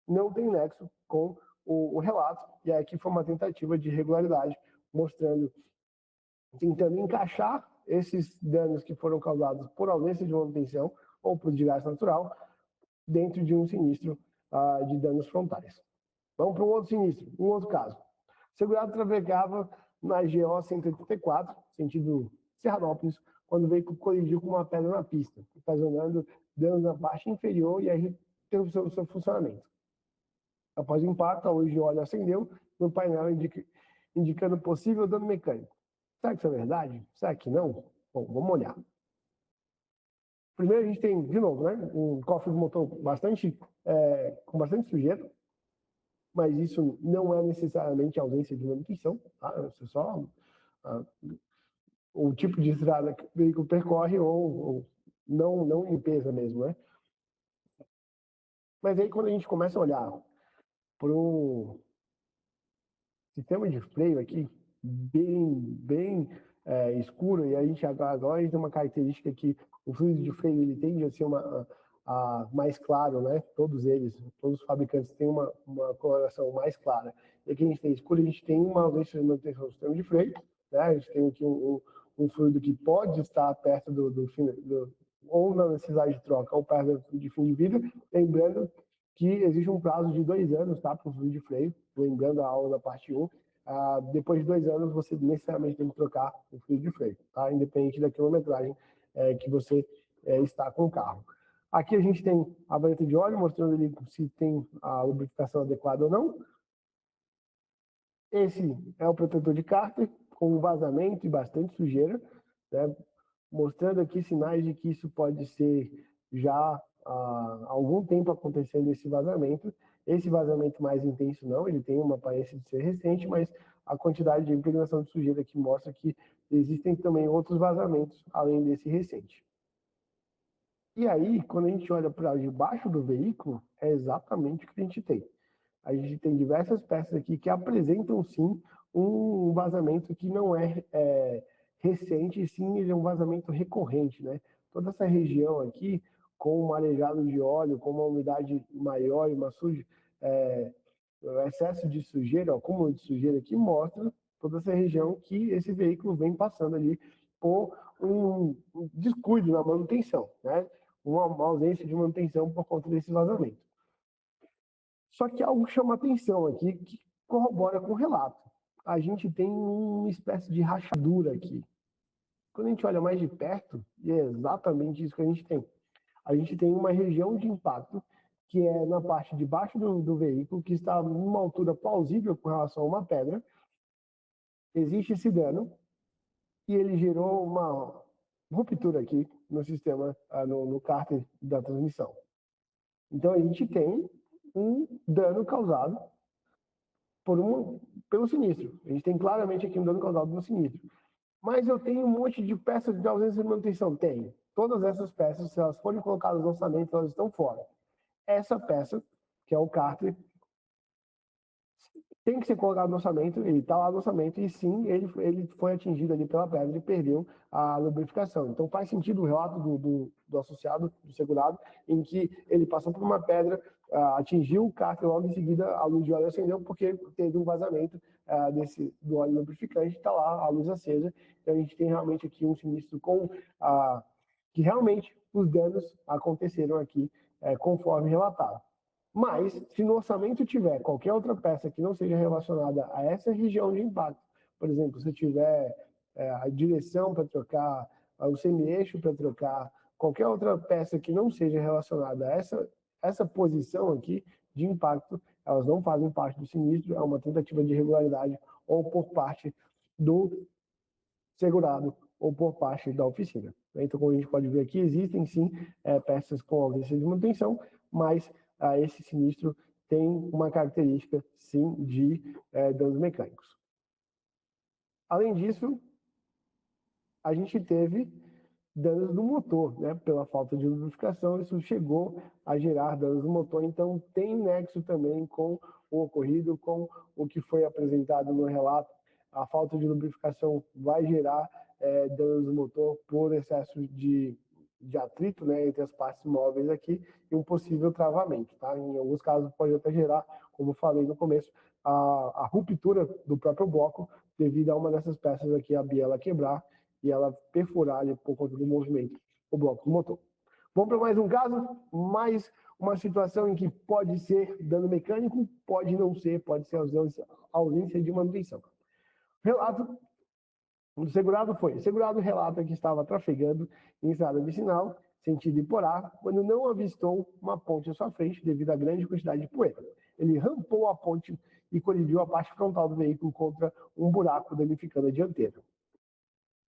não tem nexo com o relato. E aqui foi uma tentativa de irregularidade, tentando encaixar esses danos que foram causados por ausência de manutenção ou por desgaste natural dentro de um sinistro de danos frontais. Vamos para um outro sinistro, um outro caso. O segurado trafegava na GO 184, sentido Serranópolis, quando o veículo colidiu com uma pedra na pista, ocasionando danos na parte inferior e aí interrupção do seu funcionamento. Após o impacto, a luz de óleo acendeu no painel, indicando possível dano mecânico. Será que isso é verdade? Será que não? Bom, vamos olhar. Primeiro a gente tem, de novo, né, um cofre de motor com bastante sujeira, mas isso não é necessariamente ausência de manutenção, tá? Isso é só o tipo de estrada que o veículo percorre ou não limpeza mesmo, né? Mas aí quando a gente começa a olhar para um sistema de freio aqui bem escuro, e a gente agora a gente tem uma característica que o fluido de freio ele tende a ser mais claro, né? Todos os fabricantes têm uma coloração mais clara. E aqui a gente tem escuro, a gente tem uma ausência de manutenção do sistema de freio, né? A gente tem aqui um fluido que pode estar perto ou na necessidade de troca ou perto de fim de vida, lembrando que existe um prazo de 2 anos, tá, para o fluido de freio, lembrando a aula da parte 1. Depois de 2 anos, você necessariamente tem que trocar o fluido de freio, tá? Independente da quilometragem que você está com o carro. Aqui a gente tem a vareta de óleo, mostrando ali se tem a lubrificação adequada ou não. Esse é o protetor de cárter, com vazamento e bastante sujeira, né? Mostrando aqui sinais de que isso pode ser já há algum tempo acontecendo esse vazamento. Esse vazamento mais intenso não, ele tem uma aparência de ser recente, mas a quantidade de impregnação de sujeira aqui mostra que existem também outros vazamentos além desse recente. E aí, quando a gente olha para debaixo do veículo, é exatamente o que a gente tem. A gente tem diversas peças aqui que apresentam, sim, um vazamento que não é recente, sim, ele é um vazamento recorrente, né? Toda essa região aqui, com um marejado de óleo, com uma umidade maior e uma o excesso de sujeira, o acúmulo de sujeira aqui mostra toda essa região que esse veículo vem passando ali por um descuido na manutenção, né? Uma ausência de manutenção por conta desse vazamento. Só que algo chama atenção aqui, que corrobora com o relato. A gente tem uma espécie de rachadura aqui. Quando a gente olha mais de perto, e é exatamente isso que a gente tem. A gente tem uma região de impacto que é na parte de baixo do veículo, que está numa altura plausível com relação a uma pedra. Existe esse dano e ele gerou uma ruptura aqui no sistema, no cárter da transmissão. Então, a gente tem um dano causado pelo sinistro. A gente tem claramente aqui um dano causado no sinistro. Mas eu tenho um monte de peças de ausência de manutenção? Tenho. todas essas peças, se elas forem colocadas no orçamento, elas estão fora. Essa peça, que é o cárter, tem que ser colocado no orçamento, ele está lá no orçamento, e sim, ele foi atingido ali pela pedra e perdeu a lubrificação. Então faz sentido o relato do associado, do segurado, em que ele passou por uma pedra, atingiu o cárter, logo em seguida a luz de óleo acendeu, porque teve um vazamento do óleo lubrificante, está lá a luz acesa. Então a gente tem realmente aqui um sinistro que realmente os danos aconteceram aqui conforme relatado. Mas, se no orçamento tiver qualquer outra peça que não seja relacionada a essa região de impacto, por exemplo, se tiver a direção para trocar, o semi-eixo para trocar, qualquer outra peça que não seja relacionada a essa posição aqui de impacto, elas não fazem parte do sinistro, é uma tentativa de irregularidade ou por parte do segurado ou por parte da oficina. Então, como a gente pode ver aqui, existem sim peças com ausência de manutenção, mas esse sinistro tem uma característica, sim, de danos mecânicos. Além disso, a gente teve danos no motor, né? Pela falta de lubrificação, isso chegou a gerar danos no motor, então tem nexo também com o ocorrido, com o que foi apresentado no relato. A falta de lubrificação vai gerar danos no motor por excesso de atrito, né, entre as partes móveis aqui e um possível travamento, tá? Em alguns casos pode até gerar, como falei no começo, a ruptura do próprio bloco devido a uma dessas peças aqui, a biela quebrar e ela perfurar ali, por conta do movimento, o bloco do motor. Vamos para mais um caso, mais uma situação em que pode ser dano mecânico, pode não ser, pode ser ausência de manutenção. Relato do segurado foi: o segurado relata que estava trafegando em estrada vicinal, sentido Iporá, quando não avistou uma ponte à sua frente devido à grande quantidade de poeira. Ele rampou a ponte e colidiu a parte frontal do veículo contra um buraco, danificando a dianteira.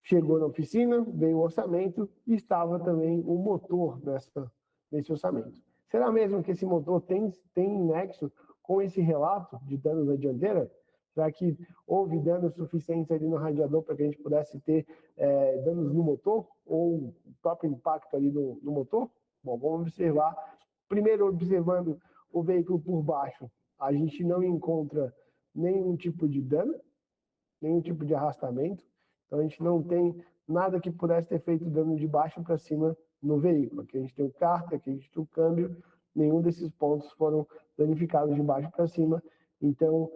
Chegou na oficina, veio o orçamento e estava também o motor nesse orçamento. Será mesmo que esse motor tem nexo com esse relato de danos na dianteira? Será que houve danos suficientes ali no radiador para que a gente pudesse ter danos no motor? Ou o próprio impacto ali no motor? Bom, vamos observar. Primeiro, observando o veículo por baixo, a gente não encontra nenhum tipo de dano, nenhum tipo de arrastamento. Então, a gente não tem nada que pudesse ter feito dano de baixo para cima no veículo. Aqui a gente tem o cárter, aqui a gente tem o câmbio, nenhum desses pontos foram danificados de baixo para cima. Então,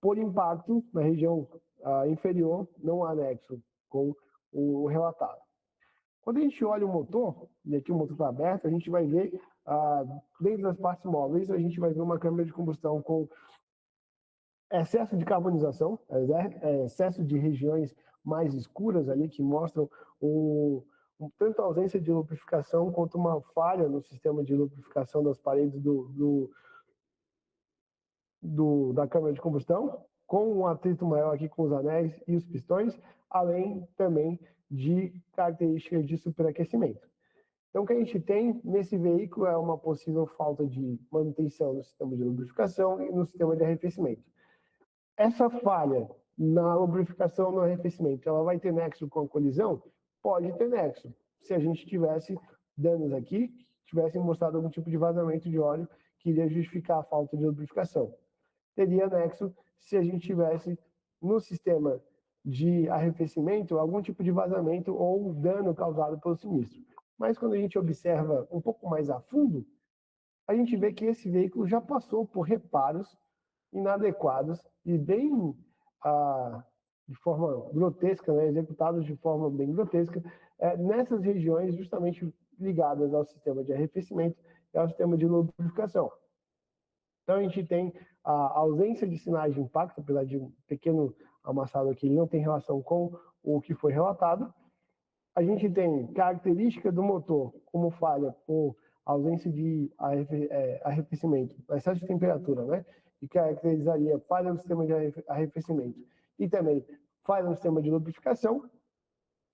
por impacto, na região inferior, não há nexo com o relatado. Quando a gente olha o motor, e aqui o motor está aberto, a gente vai ver, dentro das partes móveis, a gente vai ver uma câmara de combustão com excesso de carbonização, excesso de regiões mais escuras ali, que mostram tanto a ausência de lubrificação quanto uma falha no sistema de lubrificação das paredes da câmara de combustão, com um atrito maior aqui com os anéis e os pistões, além também de características de superaquecimento. Então, o que a gente tem nesse veículo é uma possível falta de manutenção no sistema de lubrificação e no sistema de arrefecimento. Essa falha na lubrificação, no arrefecimento, ela vai ter nexo com a colisão? Pode ter nexo. Se a gente tivesse danos aqui, tivessem mostrado algum tipo de vazamento de óleo que iria justificar a falta de lubrificação. Teria nexo se a gente tivesse no sistema de arrefecimento algum tipo de vazamento ou dano causado pelo sinistro. Mas quando a gente observa um pouco mais a fundo, a gente vê que esse veículo já passou por reparos inadequados e bem de forma grotesca, né, executados de forma bem grotesca, nessas regiões justamente ligadas ao sistema de arrefecimento e ao sistema de lubrificação. Então a gente tem a ausência de sinais de impacto, apesar de um pequeno amassado aqui, ele não tem relação com o que foi relatado. A gente tem característica do motor como falha por ausência de arrefecimento, excesso de temperatura, né? E caracterizaria falha no sistema de arrefecimento e também falha no sistema de lubrificação.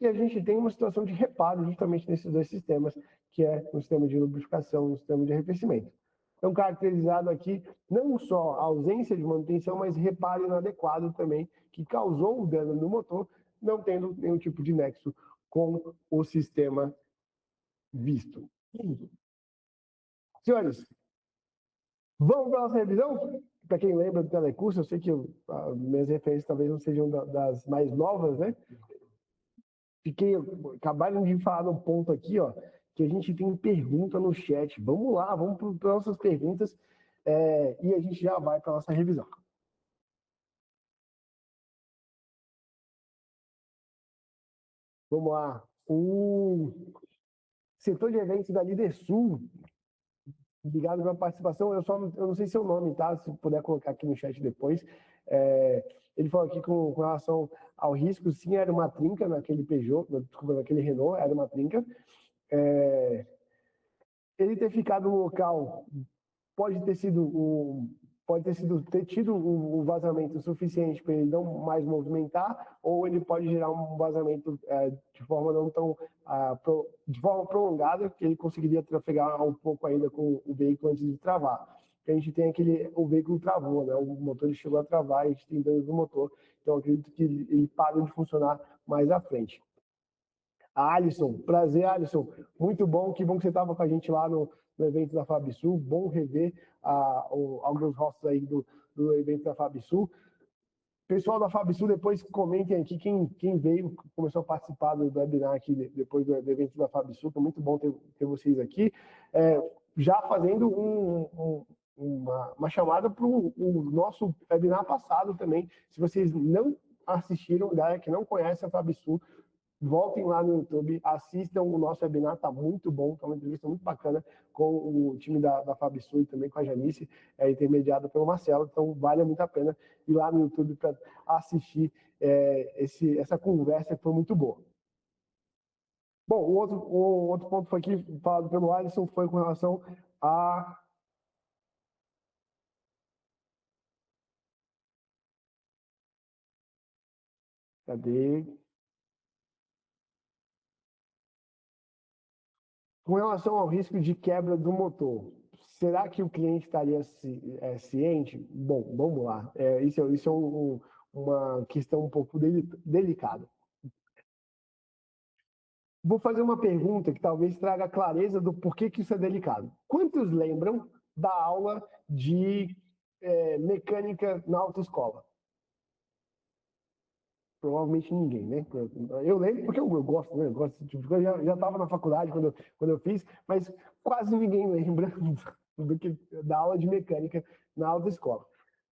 E a gente tem uma situação de reparo justamente nesses dois sistemas, que é no sistema de lubrificação e no sistema de arrefecimento. Então, caracterizado aqui não só a ausência de manutenção, mas reparo inadequado também, que causou um dano no motor, não tendo nenhum tipo de nexo com o sistema visto. Senhores, vamos para a nossa revisão? Para quem lembra do telecurso, eu sei que minhas referências talvez não sejam das mais novas, né? Acabaram de falar no ponto aqui, ó, que a gente tem pergunta no chat. Vamos lá, vamos para nossas perguntas e a gente já vai para a nossa revisão. Vamos lá. O setor de eventos da Lidersul, obrigado pela participação. Eu não sei seu nome, tá? Se puder colocar aqui no chat depois. Ele falou aqui com relação ao risco, sim, era uma trinca naquele Peugeot, desculpa, naquele Renault, era uma trinca. Ele ter ficado no local pode ter tido um vazamento suficiente para ele não mais movimentar, ou ele pode gerar um vazamento de forma não tão de forma prolongada, que ele conseguiria trafegar um pouco ainda com o veículo antes de travar. A gente tem o veículo travou, né? O motor chegou a travar, a gente tem danos no motor, então acredito que ele parou de funcionar mais à frente. A Alisson, prazer, Alisson. Muito bom, que bom que você estava com a gente lá no evento da FabSul. Bom rever alguns rostos aí do evento da FabSul. Pessoal da FabSul, depois comentem aqui quem veio, começou a participar do webinar aqui depois do evento da FabSul, que é muito bom ter vocês aqui. Já fazendo uma chamada para o nosso webinar passado também. Se vocês não assistiram, galera que não conhece a FabSul, voltem lá no YouTube, assistam o nosso webinar, está muito bom, está uma entrevista muito bacana com o time da FabSul e também com a Janice, intermediada pelo Marcelo, então vale muito a pena ir lá no YouTube para assistir essa conversa que foi muito boa. Bom, o outro ponto foi aqui, falado pelo Alisson, foi com relação a... Cadê? Com relação ao risco de quebra do motor, será que o cliente estaria ciente? Bom, vamos lá. Isso é uma questão um pouco delicada. Vou fazer uma pergunta que talvez traga clareza do porquê que isso é delicado. Quantos lembram da aula de mecânica na autoescola? Provavelmente ninguém, né? Eu lembro porque eu gosto, né? Eu gosto desse tipo de coisa. Já estava na faculdade quando eu fiz, mas quase ninguém lembra da aula de mecânica na autoescola.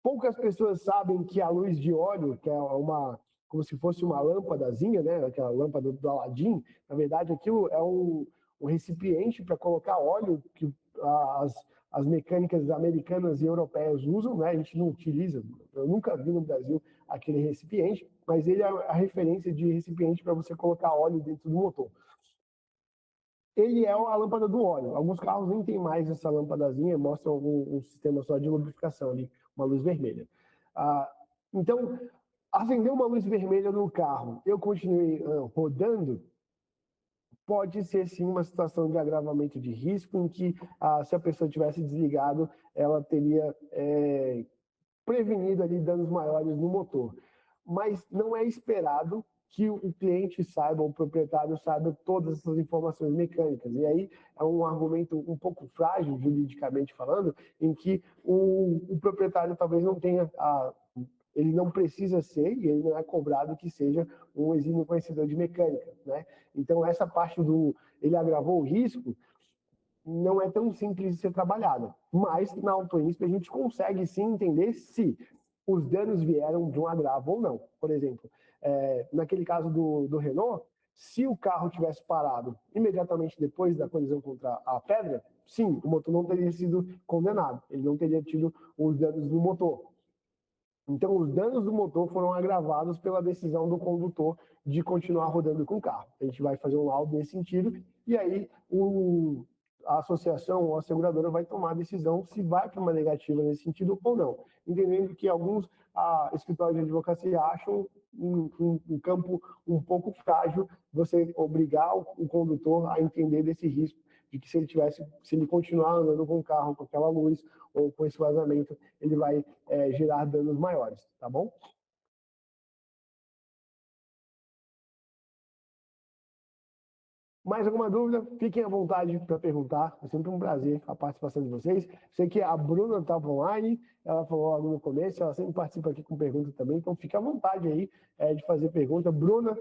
Poucas pessoas sabem que a luz de óleo, que é como se fosse uma lâmpadazinha, né? Aquela lâmpada do Aladim, na verdade aquilo é um recipiente para colocar óleo que as mecânicas americanas e europeias usam, né? A gente não utiliza, eu nunca vi no Brasil aquele recipiente, mas ele é a referência de recipiente para você colocar óleo dentro do motor. Ele é a lâmpada do óleo. Alguns carros nem tem mais essa lâmpadazinha, mostram um sistema só de lubrificação ali, uma luz vermelha. Então, acender uma luz vermelha no carro, eu continuei rodando, pode ser sim uma situação de agravamento de risco, em que se a pessoa tivesse desligado, ela teria prevenido ali danos maiores no motor. Mas não é esperado que o cliente saiba, o proprietário saiba todas essas informações mecânicas. E aí é um argumento um pouco frágil, juridicamente falando, em que o proprietário talvez não tenha ele não precisa ser, e ele não é cobrado que seja um exímio conhecedor de mecânica, né? Então, essa parte ele agravou o risco, não é tão simples de ser trabalhada. Mas, na AutoInspe, a gente consegue sim entender se os danos vieram de um agravo ou não. Por exemplo, naquele caso do Renault, se o carro tivesse parado imediatamente depois da colisão contra a pedra, sim, o motor não teria sido condenado, ele não teria tido os danos no motor. Então, os danos do motor foram agravados pela decisão do condutor de continuar rodando com o carro. A gente vai fazer um laudo nesse sentido, e aí a associação ou a seguradora vai tomar a decisão se vai para uma negativa nesse sentido ou não. Entendendo que alguns escritórios de advocacia acham um campo um pouco frágil você obrigar o condutor a entender desse risco de que se ele continuar andando com o carro com aquela luz ou com esse vazamento, ele vai gerar danos maiores, tá bom? Mais alguma dúvida? Fiquem à vontade para perguntar. É sempre um prazer a participação de vocês. Sei que a Bruna estava online, ela falou logo no começo, ela sempre participa aqui com perguntas também, então fique à vontade aí de fazer pergunta. Bruna,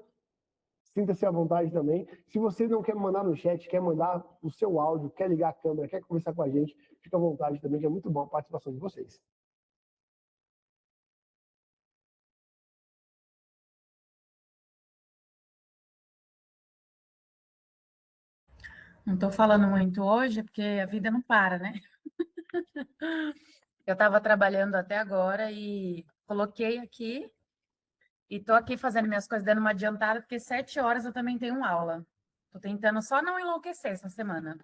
sinta-se à vontade também. Se você não quer mandar no chat, quer mandar o seu áudio, quer ligar a câmera, quer conversar com a gente, fica à vontade também, que é muito bom a participação de vocês. Não estou falando muito hoje, porque a vida não para, né? Eu estava trabalhando até agora e coloquei aqui e estou aqui fazendo minhas coisas, dando uma adiantada, porque 7 horas eu também tenho aula. Estou tentando só não enlouquecer essa semana.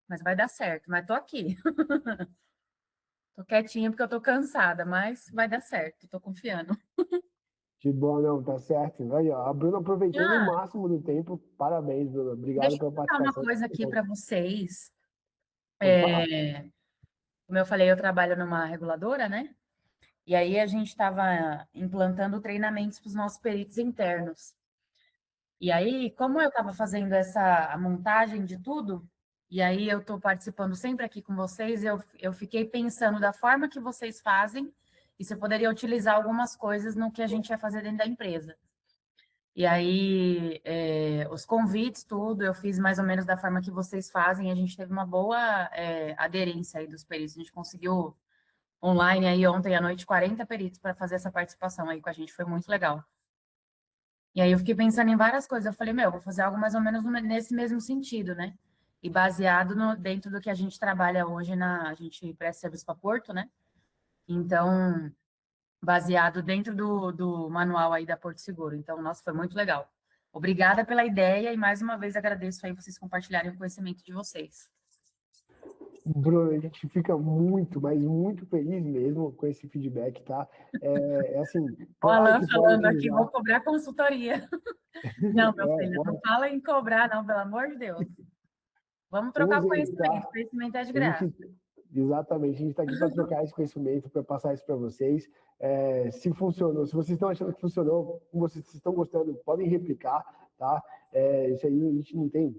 Mas vai dar certo, mas estou aqui. Estou quietinha porque eu estou cansada, mas vai dar certo, estou confiando. Que bom, não, tá certo. Aí, ó, a Bruna aproveitando o Ah, máximo do tempo. Parabéns, Bruna. Obrigado deixa eu pela contar uma participação. coisa aqui para vocês. Pode falar. Como eu falei, eu trabalho numa reguladora, né? E aí a gente estava implantando treinamentos para os nossos peritos internos. E aí, como eu estava fazendo essa a montagem de tudo, e aí eu estou participando sempre aqui com vocês, eu fiquei pensando da forma que vocês fazem, e você poderia utilizar algumas coisas no que a gente ia fazer dentro da empresa. E aí, os convites, tudo, eu fiz mais ou menos da forma que vocês fazem, e a gente teve uma boa aderência aí dos peritos. A gente conseguiu online aí ontem à noite 40 peritos para fazer essa participação aí com a gente, foi muito legal. E aí eu fiquei pensando em várias coisas. Eu falei, meu, vou fazer algo mais ou menos nesse mesmo sentido, né? E baseado dentro do que a gente trabalha hoje a gente presta serviço para Porto, né? Então, baseado dentro do manual aí da Porto Seguro. Então, nossa, foi muito legal. Obrigada pela ideia e mais uma vez agradeço aí vocês compartilharem o conhecimento de vocês. Bruno, a gente fica muito, mas muito feliz mesmo com esse feedback, tá? É assim, O claro Alan que pode falando aqui, vou utilizar. cobrar consultoria. Não, meu filho, não Pode, fala em cobrar, não, pelo amor de Deus. Vamos trocar usem, conhecimento. tá? Conhecimento é de A graça. gente, exatamente, a gente está aqui para trocar esse conhecimento, para passar isso para vocês. Se funcionou, se vocês estão achando que funcionou, vocês estão gostando, podem replicar, tá? Isso aí a gente não tem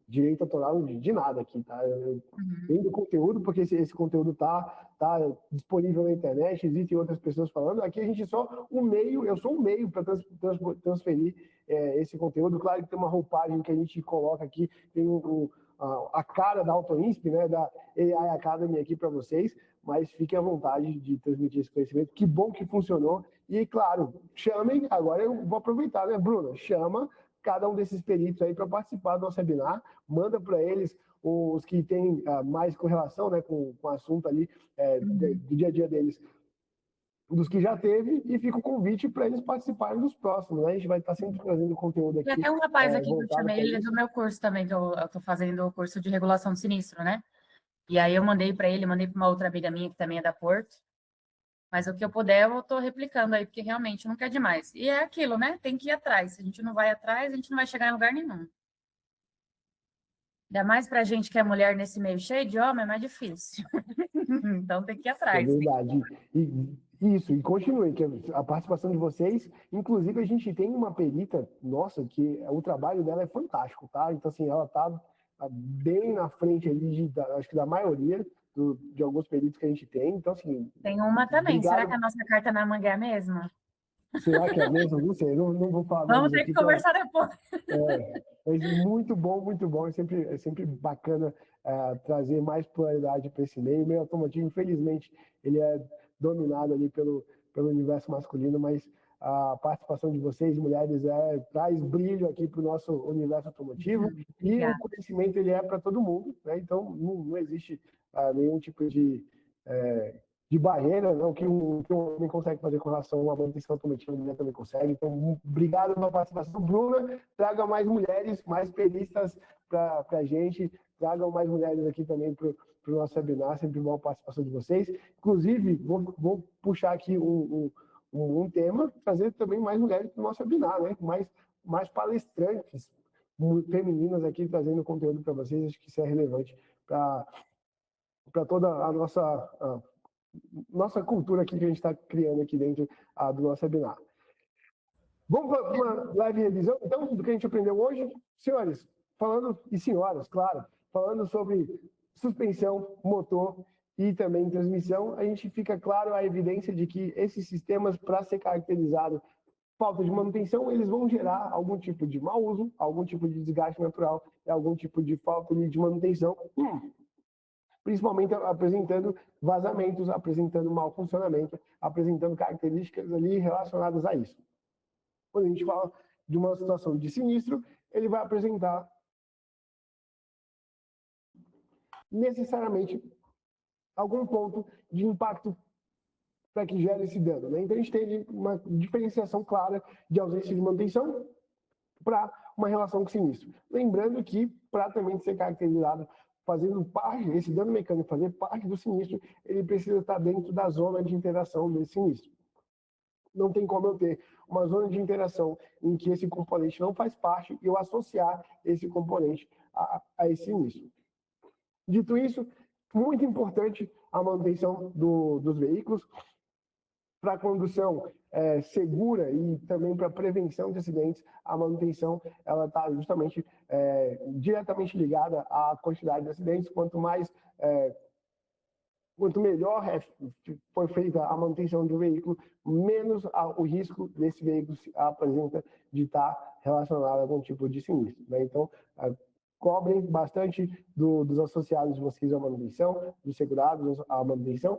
direito autoral de nada aqui, tá? Uhum. Vem do conteúdo, porque esse conteúdo tá disponível na internet, existem outras pessoas falando. Aqui a gente é só um meio, eu sou um meio para transferir esse conteúdo. Claro que tem uma roupagem que a gente coloca aqui, tem a cara da AutoInsp, né, da AI Academy aqui para vocês, mas fiquem à vontade de transmitir esse conhecimento. Que bom que funcionou. E, claro, chamem, agora eu vou aproveitar, né, Bruna? Chama cada um desses peritos aí para participar do nosso webinar, manda para eles os que têm mais correlação, né, com o assunto ali do dia a dia deles, dos que já teve, e fica o convite para eles participarem dos próximos, né? A gente vai estar sempre trazendo conteúdo Tem aqui até um rapaz aqui que eu voltado chamei, para ele é do isso. meu curso também, que eu tô fazendo o curso de regulação de sinistro, né? E aí eu mandei para ele, mandei para uma outra amiga minha que também é da Porto. Mas o que eu puder, eu tô replicando aí, porque realmente nunca é demais. E é aquilo, né? Tem que ir atrás. Se a gente não vai atrás, a gente não vai chegar em lugar nenhum. Ainda mais pra gente que é mulher nesse meio cheio de homem, é mais difícil. Então tem que ir É atrás, sim. verdade. Isso, e continue, que a participação de vocês, inclusive a gente tem uma perita, nossa, que o trabalho dela é fantástico, tá? Então, assim, ela tá bem na frente ali, acho que da maioria de alguns peritos que a gente tem. Então, assim, Tem uma também. Será que a obrigado. nossa carta na manga é a mesma? Será que é a mesma? Não sei, não vou falar Vamos nomes ter que aqui para. conversar depois. Mas muito bom, muito bom. É sempre bacana trazer mais pluralidade para esse meio. O meio automotivo, infelizmente, ele é dominado ali pelo universo masculino, mas a participação de vocês, mulheres, traz brilho aqui para o nosso universo automotivo, e o Obrigada. conhecimento ele é para todo mundo, né? Então não existe nenhum tipo de barreira, não, que um homem consegue fazer com relação a uma manutenção automotiva, a mulher também consegue. Então, obrigado pela participação. Bruna, traga mais mulheres, mais peristas para a gente, tragam mais mulheres aqui também para o nosso webinar, sempre bom a participação de vocês. Inclusive, vou puxar aqui um tema, trazer também mais mulheres para o nosso webinar, né? Mais palestrantes femininas aqui trazendo conteúdo para vocês, acho que isso é relevante para toda a nossa cultura aqui que a gente está criando aqui dentro do nosso webinar. Vamos para uma leve revisão, então, do que a gente aprendeu hoje. Senhores, falando, e senhoras, claro, falando sobre suspensão, motor e também transmissão, a gente fica claro a evidência de que esses sistemas, para ser caracterizado falta de manutenção, eles vão gerar algum tipo de mau uso, algum tipo de desgaste natural, algum tipo de falta de manutenção, principalmente apresentando vazamentos, apresentando mau funcionamento, apresentando características ali relacionadas a isso. Quando a gente fala de uma situação de sinistro, ele vai apresentar necessariamente algum ponto de impacto para que gere esse dano, né? Então a gente tem uma diferenciação clara de ausência de manutenção para uma relação com sinistro. Lembrando que, para também ser caracterizado fazendo parte, esse dano mecânico fazer parte do sinistro, ele precisa estar dentro da zona de interação desse sinistro. Não tem como eu ter uma zona de interação em que esse componente não faz parte e eu associar esse componente a esse sinistro. Dito isso, muito importante a manutenção dos veículos para a condução segura e também para a prevenção de acidentes. A manutenção ela está justamente diretamente ligada à quantidade de acidentes. Quanto melhor foi feita a manutenção do veículo, menos o risco desse veículo se apresenta de estar relacionado a algum tipo de sinistro, né? Então, cobrem bastante dos associados de vocês à manutenção, dos segurados à manutenção.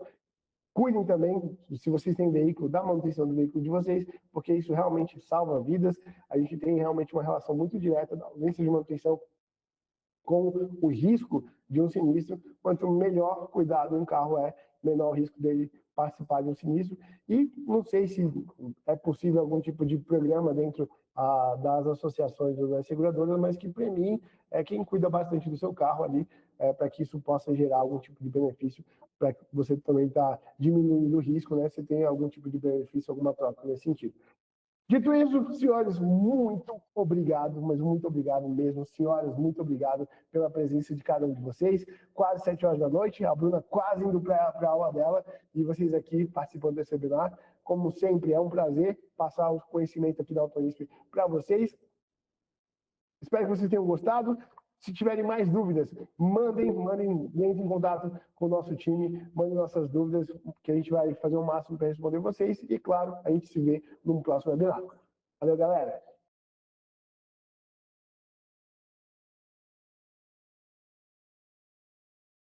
Cuidem também, se vocês têm veículo, da manutenção do veículo de vocês, porque isso realmente salva vidas. A gente tem realmente uma relação muito direta da ausência de manutenção com o risco de um sinistro. Quanto melhor cuidado um carro menor o risco dele participar de um sinistro. E não sei se é possível algum tipo de programa dentro das associações das seguradoras, mas que premiem quem cuida bastante do seu carro ali, para que isso possa gerar algum tipo de benefício, para que você também está diminuindo o risco, né? Você tem algum tipo de benefício, alguma troca nesse sentido. Dito isso, senhores, muito obrigado, mas muito obrigado mesmo. Senhoras, muito obrigado pela presença de cada um de vocês. Quase 7 horas da noite, a Bruna quase indo para a aula dela e vocês aqui participando desse webinar. Como sempre, é um prazer passar o conhecimento aqui da Autorisp para vocês. Espero que vocês tenham gostado. Se tiverem mais dúvidas, mandem, entrem em contato com o nosso time, mandem nossas dúvidas, que a gente vai fazer o máximo para responder vocês. E, claro, a gente se vê num próximo webinar. Valeu, galera!